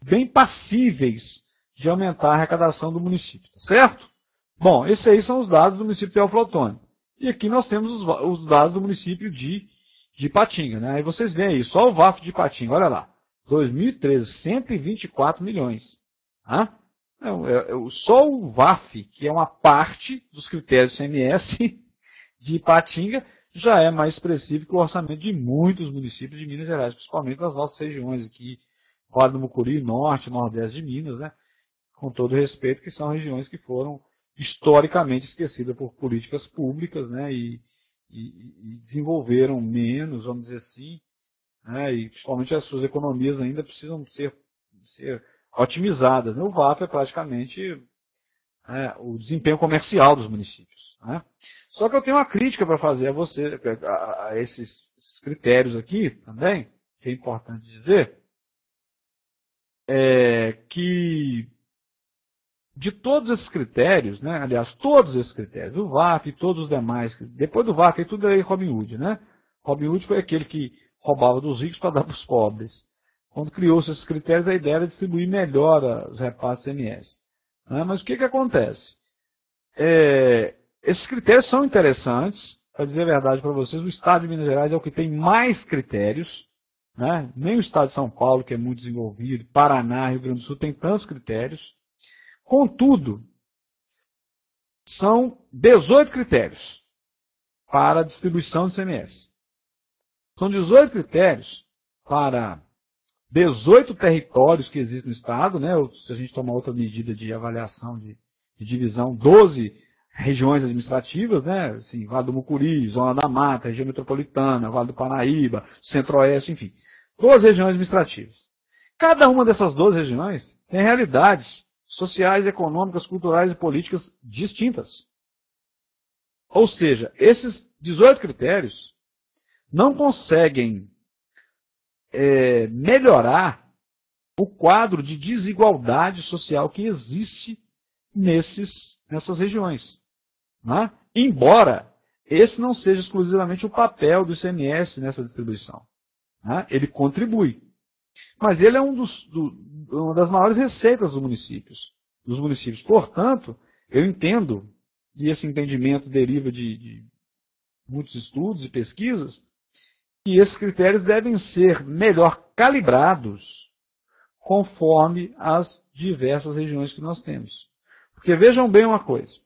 bem passíveis de aumentar a arrecadação do município, tá certo? Bom, esses aí são os dados do município de Teófilo Otoni. E aqui nós temos os dados do município de Ipatinga, né? Aí vocês veem aí, só o VAF de Ipatinga, olha lá, 2013, 124 milhões. Tá? Só o VAF, que é uma parte dos critérios CMS de Ipatinga, já é mais expressivo que o orçamento de muitos municípios de Minas Gerais, principalmente das nossas regiões aqui, Vale do Mucuri, Norte, Nordeste de Minas, né? Com todo respeito, que são regiões que foram historicamente esquecidas por políticas públicas, né? E desenvolveram menos, vamos dizer assim, né? E principalmente as suas economias ainda precisam ser otimizadas, né? O VAP é praticamente o desempenho comercial dos municípios, né? Só que eu tenho uma crítica para fazer a você, a esses critérios aqui também, que é importante dizer, que de todos esses critérios, né, aliás, todos esses critérios, o VAP e todos os demais, depois do VAP tudo é Robin Hood, né? Robin Hood foi aquele que roubava dos ricos para dar para os pobres. Quando criou-se esses critérios, a ideia era distribuir melhor os repasses CMS. Né? Mas o que acontece? Esses critérios são interessantes, para dizer a verdade para vocês, o Estado de Minas Gerais é o que tem mais critérios, né? Nem o Estado de São Paulo, que é muito desenvolvido, Paraná, Rio Grande do Sul, tem tantos critérios. Contudo, são 18 critérios para a distribuição de CMS. São 18 critérios para 18 territórios que existem no Estado, né? Ou, se a gente tomar outra medida de avaliação de divisão, 12 regiões administrativas, né? Assim, Vale do Mucuri, Zona da Mata, região metropolitana, Vale do Paraíba, Centro-Oeste, enfim. 12 regiões administrativas. Cada uma dessas 12 regiões tem realidades sociais, econômicas, culturais e políticas distintas. Ou seja, esses 18 critérios não conseguem melhorar o quadro de desigualdade social que existe nessas regiões. Né? Embora esse não seja exclusivamente o papel do ICMS nessa distribuição. Né? Ele contribui. Mas ele é uma das maiores receitas dos municípios. Portanto, eu entendo, e esse entendimento deriva de muitos estudos e pesquisas, que esses critérios devem ser melhor calibrados conforme as diversas regiões que nós temos. Porque vejam bem uma coisa.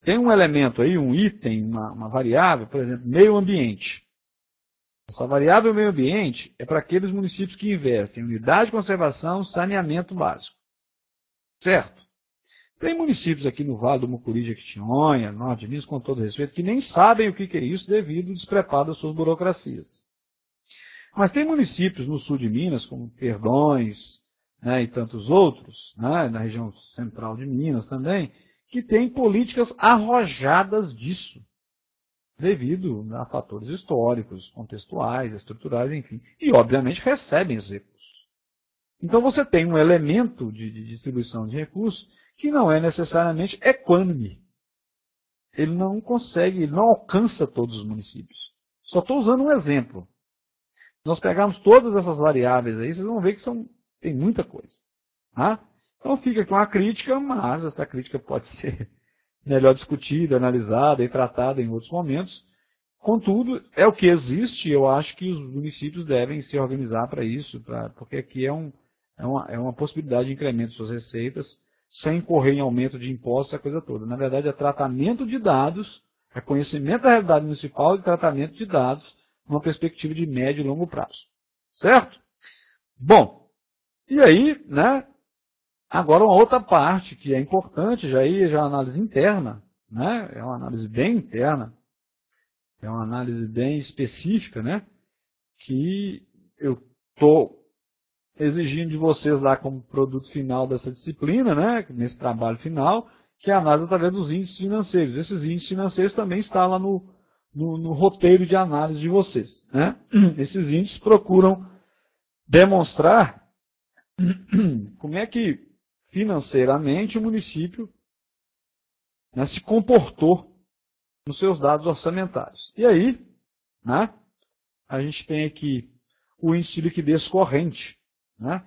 Tem um elemento aí, um item, uma variável, por exemplo, meio ambiente. Essa variável meio ambiente é para aqueles municípios que investem em unidade de conservação, saneamento básico. Certo? Tem municípios aqui no Vale do Mucuri, Jequitinhonha, Norte de Minas, com todo respeito, que nem sabem o que é isso devido ao despreparo das suas burocracias. Mas tem municípios no sul de Minas, como Perdões, né, e tantos outros, né, na região central de Minas também, que têm políticas arrojadas disso, devido a fatores históricos, contextuais, estruturais, enfim. E, obviamente, recebem esses recursos. Então, você tem um elemento de distribuição de recursos que não é necessariamente equânime. Ele não consegue, ele não alcança todos os municípios. Só estou usando um exemplo. Se nós pegarmos todas essas variáveis aí, vocês vão ver que tem muita coisa. Tá? Então fica aqui uma crítica, mas essa crítica pode ser melhor discutida, analisada e tratada em outros momentos. Contudo, é o que existe, e eu acho que os municípios devem se organizar para isso, porque aqui é uma possibilidade de incremento de suas receitas, sem correr em aumento de impostos, a coisa toda. Na verdade, é tratamento de dados, é conhecimento da realidade municipal e tratamento de dados numa perspectiva de médio e longo prazo. Certo? Bom, e aí, né, agora uma outra parte que é importante, já é a análise interna, né, é uma análise bem interna, é uma análise bem específica, né, que eu estou exigindo de vocês lá como produto final dessa disciplina, né, nesse trabalho final, que é a análise através dos índices financeiros. Esses índices financeiros também estão lá no roteiro de análise de vocês, né. Esses índices procuram demonstrar como é que financeiramente o município, né, se comportou nos seus dados orçamentários. E aí, né, a gente tem aqui o índice de liquidez corrente, né,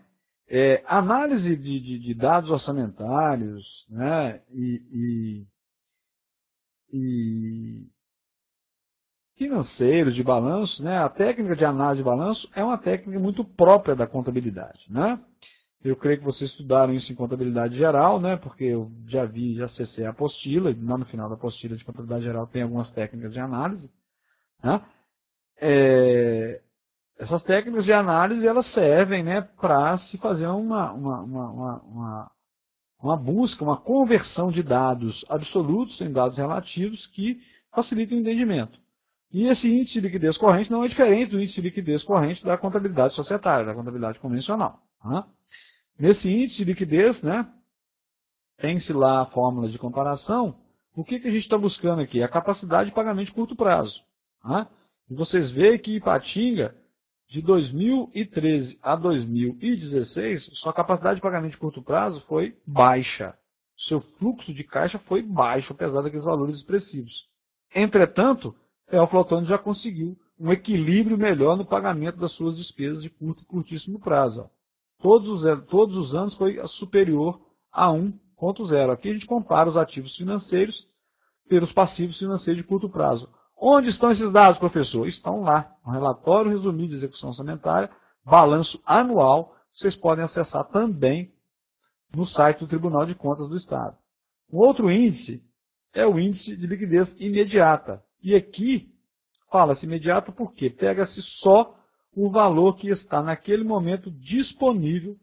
análise de dados orçamentários, né, e financeiros de balanço, né, a técnica de análise de balanço é uma técnica muito própria da contabilidade, né. Eu creio que vocês estudaram isso em contabilidade geral, né, porque eu já acessei a apostila, e lá no final da apostila de contabilidade geral tem algumas técnicas de análise, né. Essas técnicas de análise, elas servem, né, para se fazer uma busca, uma conversão de dados absolutos em dados relativos que facilitam o entendimento. E esse índice de liquidez corrente não é diferente do índice de liquidez corrente da contabilidade societária, da contabilidade convencional, né? Nesse índice de liquidez, né, tem-se lá a fórmula de comparação. O que a gente está buscando aqui? A capacidade de pagamento de curto prazo, né? E vocês veem que Ipatinga, de 2013 a 2016, sua capacidade de pagamento de curto prazo foi baixa. Seu fluxo de caixa foi baixo, apesar daqueles valores expressivos. Entretanto, Teófilo Otoni já conseguiu um equilíbrio melhor no pagamento das suas despesas de curto e curtíssimo prazo. Todos os anos foi superior a 1,0. Aqui a gente compara os ativos financeiros pelos passivos financeiros de curto prazo. Onde estão esses dados, professor? Estão lá, no relatório resumido de execução orçamentária, balanço anual, vocês podem acessar também no site do Tribunal de Contas do Estado. Um outro índice é o índice de liquidez imediata. E aqui fala-se imediata porque pega-se só o valor que está naquele momento disponível,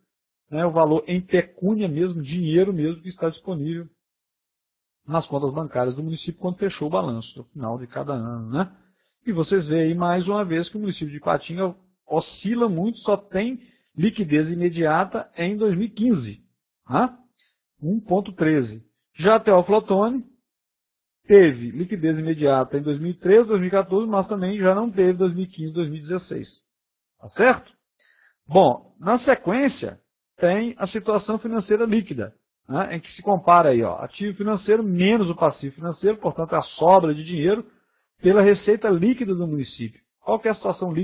né, o valor em pecúnia mesmo, dinheiro mesmo que está disponível nas contas bancárias do município quando fechou o balanço, no final de cada ano, né? E vocês veem aí mais uma vez que o município de Ipatinga oscila muito, só tem liquidez imediata em 2015, né? 1,13. Já Teófilo Otoni teve liquidez imediata em 2013, 2014, mas também já não teve 2015, 2016. Tá certo? Bom, na sequência, tem a situação financeira líquida, né, em que se compara aí, ó, ativo financeiro menos o passivo financeiro, portanto, a sobra de dinheiro, pela receita líquida do município. Qual que é a situação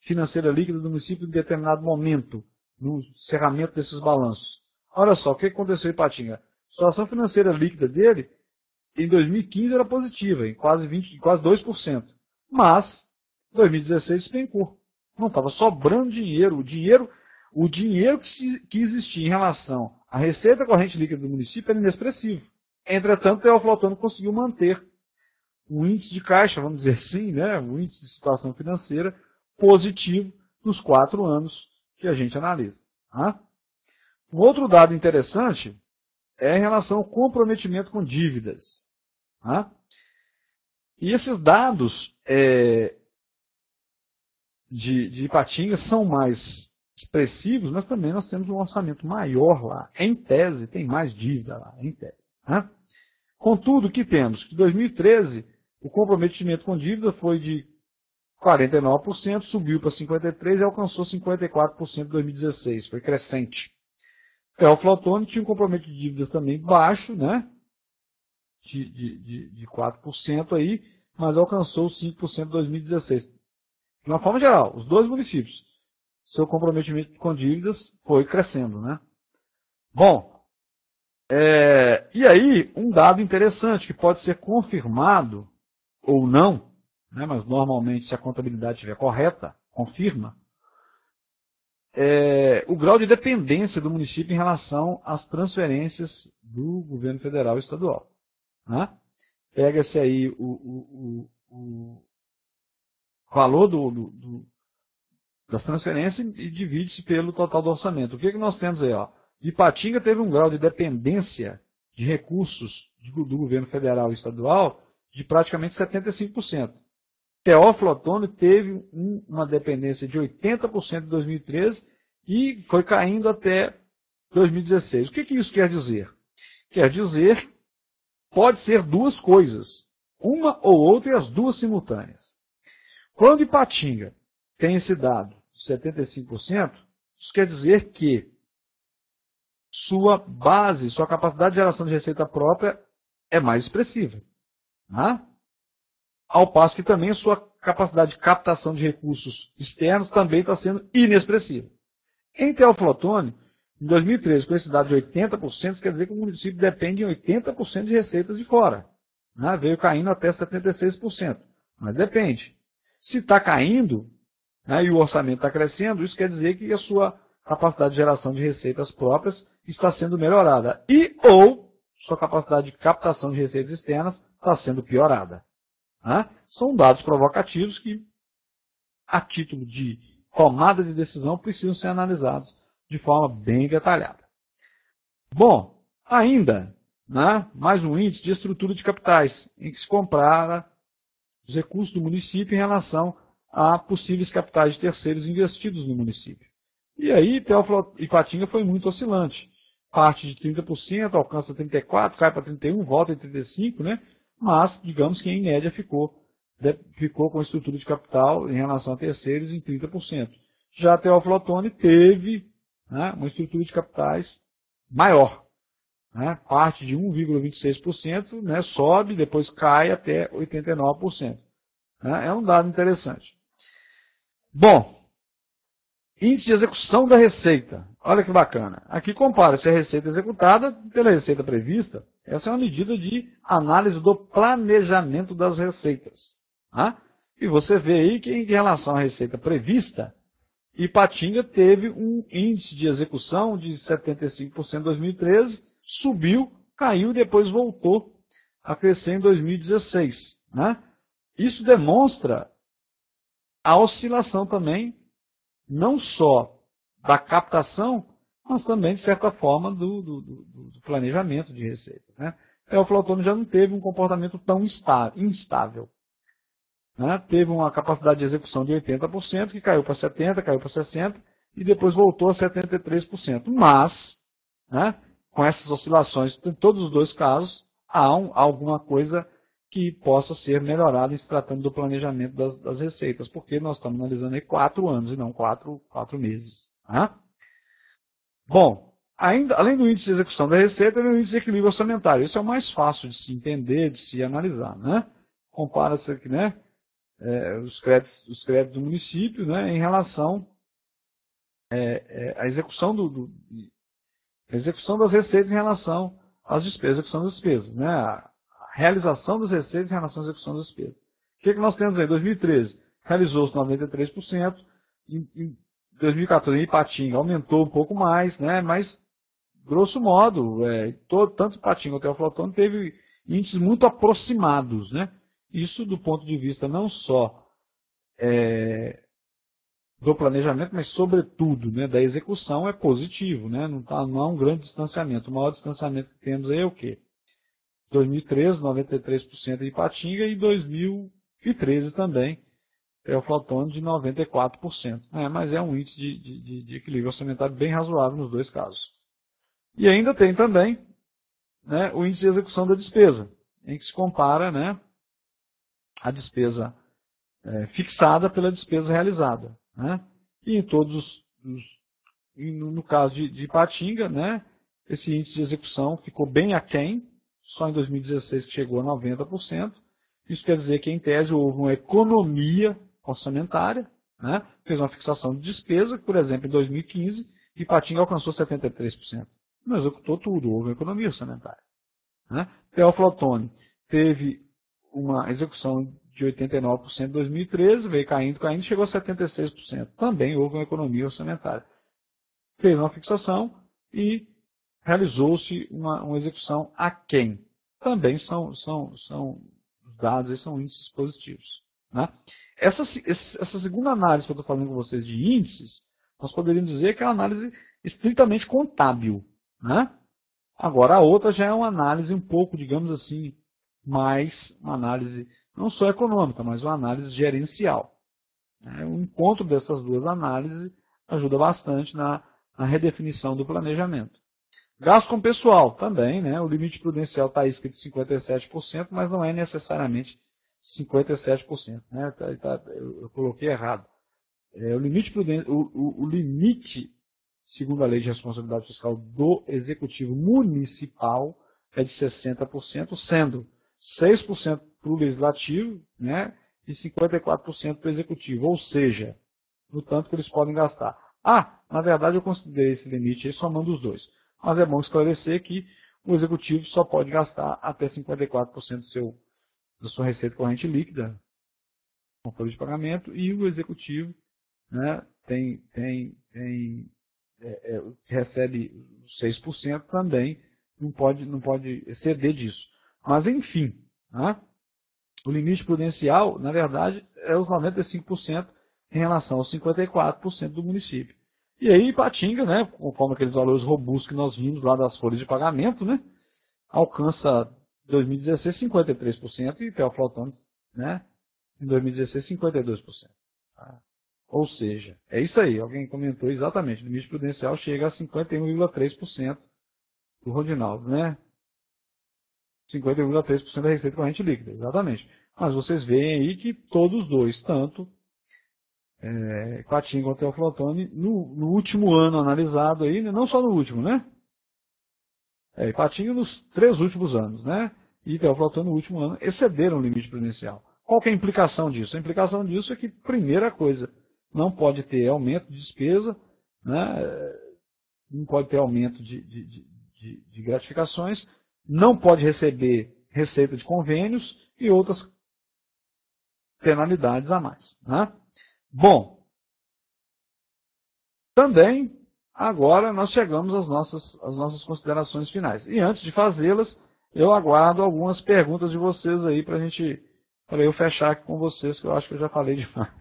financeira líquida do município em determinado momento, no encerramento desses balanços? Olha só, o que aconteceu em Ipatinga? A situação financeira líquida dele, em 2015, era positiva, em quase 2%. Mas, em 2016, despencou. Não estava sobrando dinheiro. O dinheiro que existia em relação à receita corrente líquida do município era inexpressivo. Entretanto, Teófilo Otoni conseguiu manter o índice de caixa, vamos dizer assim, né, o índice de situação financeira positivo nos 4 anos que a gente analisa. Tá? Um outro dado interessante é em relação ao comprometimento com dívidas. Tá? E esses dados de Ipatinga são mais expressivos, mas também nós temos um orçamento maior lá. Em tese, tem mais dívida lá, em tese. Né? Contudo, o que temos? Que em 2013, o comprometimento com dívida foi de 49%, subiu para 53% e alcançou 54% em 2016. Foi crescente. Teófilo Otoni tinha um comprometimento de dívidas também baixo, né? De 4% aí, mas alcançou 5% em 2016. De uma forma geral, os dois municípios, seu comprometimento com dívidas foi crescendo, né? Bom, E aí, um dado interessante, que pode ser confirmado ou não, né, mas normalmente, se a contabilidade estiver correta, confirma, o grau de dependência do município em relação às transferências do governo federal e estadual. Né? Pega-se aí o valor das transferências e divide-se pelo total do orçamento. O que nós temos aí? Ó? Ipatinga teve um grau de dependência de recursos do governo federal e estadual de praticamente 75%. Teófilo Otoni teve uma dependência de 80% em 2013 e foi caindo até 2016. O que isso quer dizer? Quer dizer, pode ser duas coisas, uma ou outra e as duas simultâneas. Quando Ipatinga tem esse dado de 75%, isso quer dizer que sua base, sua capacidade de geração de receita própria é mais expressiva. Né? Ao passo que também sua capacidade de captação de recursos externos também está sendo inexpressiva. Em Teófilo Otoni, em 2013, com esse dado de 80%, isso quer dizer que o município depende em 80% de receitas de fora. Né? Veio caindo até 76%, mas depende. Se está caindo, né, e o orçamento está crescendo, isso quer dizer que a sua capacidade de geração de receitas próprias está sendo melhorada. Ou sua capacidade de captação de receitas externas está sendo piorada. Né? São dados provocativos que, a título de tomada de decisão, precisam ser analisados de forma bem detalhada. Bom, ainda, né, mais um índice de estrutura de capitais, em que se compara os recursos do município em relação a possíveis capitais de terceiros investidos no município. E aí, Teófilo Ipatinga foi muito oscilante. Parte de 30%, alcança 34%, cai para 31%, volta em 35%, né? Mas, digamos que em média ficou com a estrutura de capital em relação a terceiros em 30%. Já Teófilo Otoni teve, né, uma estrutura de capitais maior. Né? Parte de 1,26%, né, sobe, depois cai até 89%. Né? É um dado interessante. Bom, índice de execução da receita. Olha que bacana. Aqui compara-se a receita executada pela receita prevista. Essa é uma medida de análise do planejamento das receitas. Né? E você vê aí que em relação à receita prevista, Ipatinga teve um índice de execução de 75% em 2013, subiu, caiu e depois voltou a crescer em 2016. Né? Isso demonstra a oscilação também, não só da captação, mas também, de certa forma, do planejamento de receitas. Né? Teófilo Otoni já não teve um comportamento tão instável. Né? Teve uma capacidade de execução de 80%, que caiu para 70%, caiu para 60%, e depois voltou a 73%. Mas, né, com essas oscilações, em todos os dois casos, há alguma coisa que possa ser melhorada em se tratando do planejamento das receitas, porque nós estamos analisando aí 4 anos e não 4 meses. Né? Bom, ainda, além do índice de execução da receita, vem o índice de equilíbrio orçamentário. Isso é o mais fácil de se entender, de se analisar. Né? Compara-se aqui, né, os créditos do município, né, em relação à execução execução das receitas em relação às despesas, execução das despesas, né, a realização das receitas em relação à execução das despesas. O que nós temos aí? Em 2013, realizou-se 93%, em 2014, em Ipatinga, aumentou um pouco mais, né, mas, grosso modo, tanto Ipatinga quanto Teófilo Otoni teve índices muito aproximados, né. Isso do ponto de vista não só do planejamento, mas sobretudo, né, da execução é positivo. Né? Não há um grande distanciamento. O maior distanciamento que temos aí é o quê? 2013, 93% de Ipatinga e 2013 também, Teófilo Otoni de 94%. Mas é um índice de equilíbrio orçamentário bem razoável nos dois casos. E ainda tem também, né, o índice de execução da despesa, em que se compara, né, a despesa fixada pela despesa realizada. Né? E em todos no caso de Ipatinga, né, esse índice de execução ficou bem aquém, só em 2016 que chegou a 90%. Isso quer dizer que, em tese, houve uma economia orçamentária, né, fez uma fixação de despesa, que, por exemplo, em 2015, Ipatinga alcançou 73%. não executou tudo, houve uma economia orçamentária. Né? Teoflotone teve uma execução de 89% em 2013, veio caindo, chegou a 76%. Também houve uma economia orçamentária. Fez uma fixação e realizou-se uma execução aquém. Também são os dados, são índices positivos. Né? Essa segunda análise que eu estou falando com vocês de índices, nós poderíamos dizer que é uma análise estritamente contábil. Né? Agora, a outra já é uma análise um pouco, digamos assim, mais uma análise não só econômica, mas uma análise gerencial. O encontro dessas duas análises ajuda bastante na redefinição do planejamento. Gasto com pessoal também, né? O limite prudencial está escrito 57%, mas não é necessariamente 57%. Né? Eu coloquei errado. O limite, segundo a Lei de Responsabilidade Fiscal do Executivo Municipal, é de 60%, sendo 6% para o Legislativo, né? E 54% para o Executivo, ou seja, no tanto que eles podem gastar. Na verdade eu considerei esse limite aí somando os dois. Mas é bom esclarecer que o Executivo só pode gastar até 54% da sua receita corrente líquida, com folha de pagamento, e o Executivo, né, recebe 6% também, não pode exceder disso. Mas enfim, né, o limite prudencial, na verdade, é os 95% em relação aos 54% do município. E aí Ipatinga, né, conforme aqueles valores robustos que nós vimos lá das folhas de pagamento, né, alcança em 2016 53% e Teoflotone, né, em 2016 52%. Ou seja, é isso aí, alguém comentou exatamente, o limite prudencial chega a 51,3% do Rodinaldo, né? 50,3% da receita corrente líquida, exatamente. Mas vocês veem aí que todos os dois, tanto Ipatinga quanto Teoflotone, no último ano analisado aí, não só no último, né? Ipatinga nos 3 últimos anos, né? E Teoflotone no último ano excederam o limite prudencial. Qual que é a implicação disso? A implicação disso é que, primeira coisa, não pode ter aumento de despesa, né? Não pode ter aumento de gratificações, não pode receber receita de convênios e outras penalidades a mais. Né? Bom, também agora nós chegamos às nossas considerações finais. E antes de fazê-las, eu aguardo algumas perguntas de vocês aí para eu fechar aqui com vocês, que eu acho que eu já falei demais.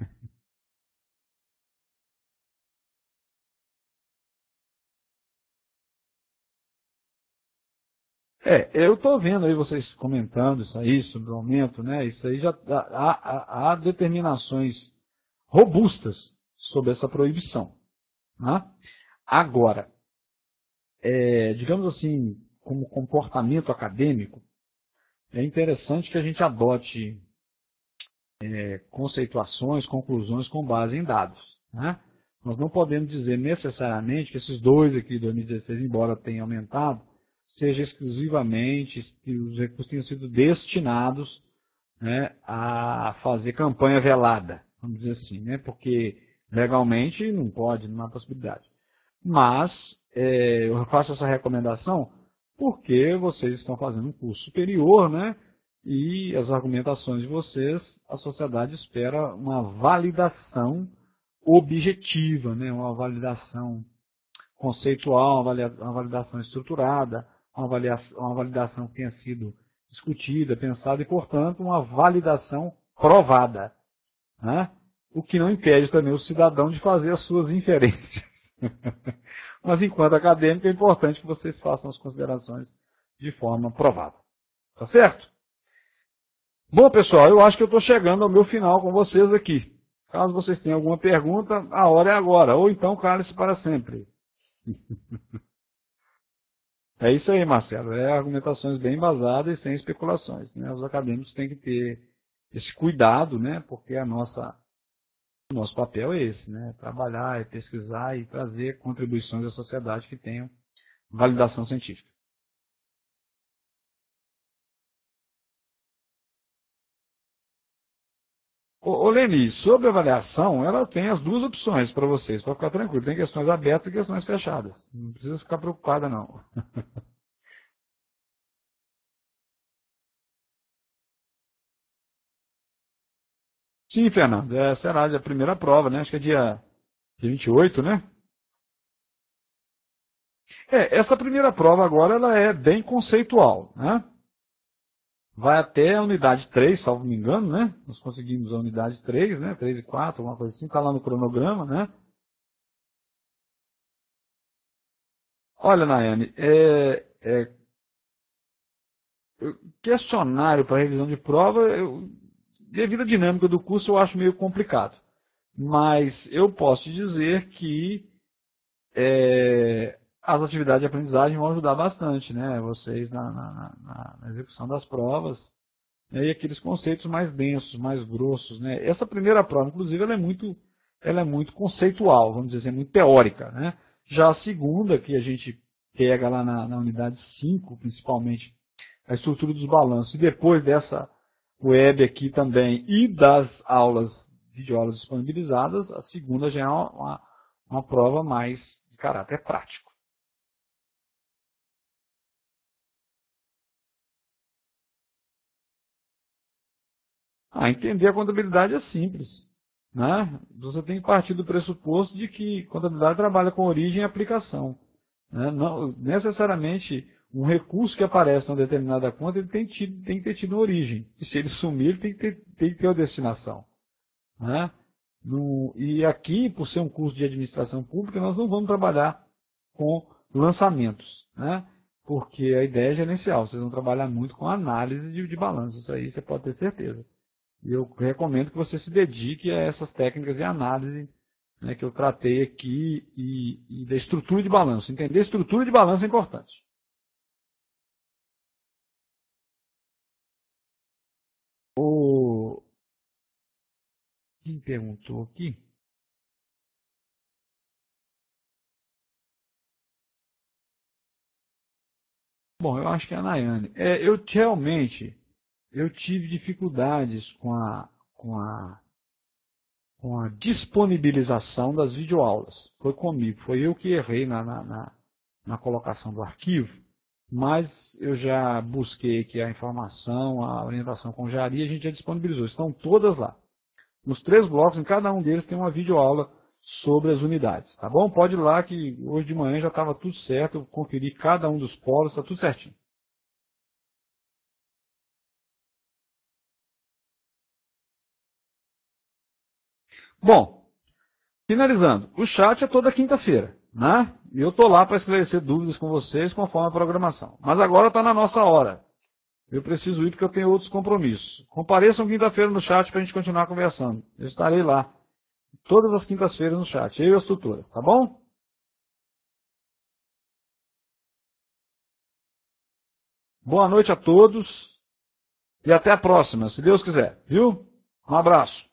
Eu estou vendo aí vocês comentando isso aí, sobre o aumento, né? Isso aí já há determinações robustas sobre essa proibição. Né? Agora, digamos assim, como comportamento acadêmico, é interessante que a gente adote conceituações, conclusões com base em dados. Né? Nós não podemos dizer necessariamente que esses dois aqui de 2016, embora tenham aumentado, seja exclusivamente que os recursos tenham sido destinados, né, a fazer campanha velada, vamos dizer assim, né, porque legalmente não pode, não há possibilidade. Mas eu faço essa recomendação porque vocês estão fazendo um curso superior, né, e as argumentações de vocês, a sociedade espera uma validação objetiva, né, uma validação conceitual, uma validação estruturada, uma validação que tenha sido discutida, pensada e, portanto, uma validação provada. Né? O que não impede também o cidadão de fazer as suas inferências. Mas, enquanto acadêmico, é importante que vocês façam as considerações de forma provada. Tá certo? Bom, pessoal, eu acho que eu estou chegando ao meu final com vocês aqui. Caso vocês tenham alguma pergunta, a hora é agora. Ou então, cale-se para sempre. É isso aí, Marcelo. Argumentações bem embasadas e sem especulações. Né? Os acadêmicos têm que ter esse cuidado, né? Porque o nosso papel é esse, né? Trabalhar, pesquisar e trazer contribuições à sociedade que tenham validação científica. Ô Leni, sobre a avaliação, ela tem as duas opções para vocês, para ficar tranquilo. Tem questões abertas e questões fechadas. Não precisa ficar preocupada, não. Sim, Fernando, será a primeira prova, né? Acho que é dia 28, né? Essa primeira prova agora ela é bem conceitual, né? Vai até a unidade 3, salvo me engano, né? Nós conseguimos a unidade 3, né? 3 e 4, alguma coisa assim, está lá no cronograma, né? Olha, Nayane, questionário para revisão de prova, devido à dinâmica do curso, eu acho meio complicado. Mas eu posso te dizer que as atividades de aprendizagem vão ajudar bastante, né? Vocês na execução das provas, né? E aqueles conceitos mais densos, mais grossos, né? Essa primeira prova, inclusive, ela é muito conceitual, vamos dizer assim, muito teórica, né? Já a segunda, que a gente pega lá na unidade 5, principalmente, a estrutura dos balanços, e depois dessa web aqui também, e das aulas, videoaulas disponibilizadas, a segunda já é uma prova mais de caráter prático. Entender a contabilidade é simples, né? Você tem que partir do pressuposto de que contabilidade trabalha com origem e aplicação, né? Não necessariamente um recurso que aparece numa determinada conta ele tem que ter tido origem. E se ele sumir, ele tem que ter uma destinação, né? E aqui, por ser um curso de administração pública, nós não vamos trabalhar com lançamentos, né? Porque a ideia é gerencial. Vocês vão trabalhar muito com análise de balanço. Isso aí você pode ter certeza. E eu recomendo que você se dedique a essas técnicas de análise, né, que eu tratei aqui e da estrutura de balanço. Entender a estrutura de balanço é importante. Quem perguntou aqui? Bom, eu acho que é a Nayane. Eu tive dificuldades com a disponibilização das videoaulas. Foi comigo, foi eu que errei na colocação do arquivo, mas eu já busquei aqui a informação, a orientação com o Jari, e a gente já disponibilizou. Estão todas lá. Nos 3 blocos, em cada um deles tem uma videoaula sobre as unidades. Tá bom? Pode ir lá que hoje de manhã já estava tudo certo, eu conferi cada um dos polos, está tudo certinho. Bom, finalizando, o chat é toda quinta-feira, né? E eu estou lá para esclarecer dúvidas com vocês conforme a programação. Mas agora está na nossa hora. Eu preciso ir porque eu tenho outros compromissos. Compareçam quinta-feira no chat para a gente continuar conversando. Eu estarei lá, todas as quintas-feiras no chat, eu e as tutoras, tá bom? Boa noite a todos e até a próxima, se Deus quiser, viu? Um abraço.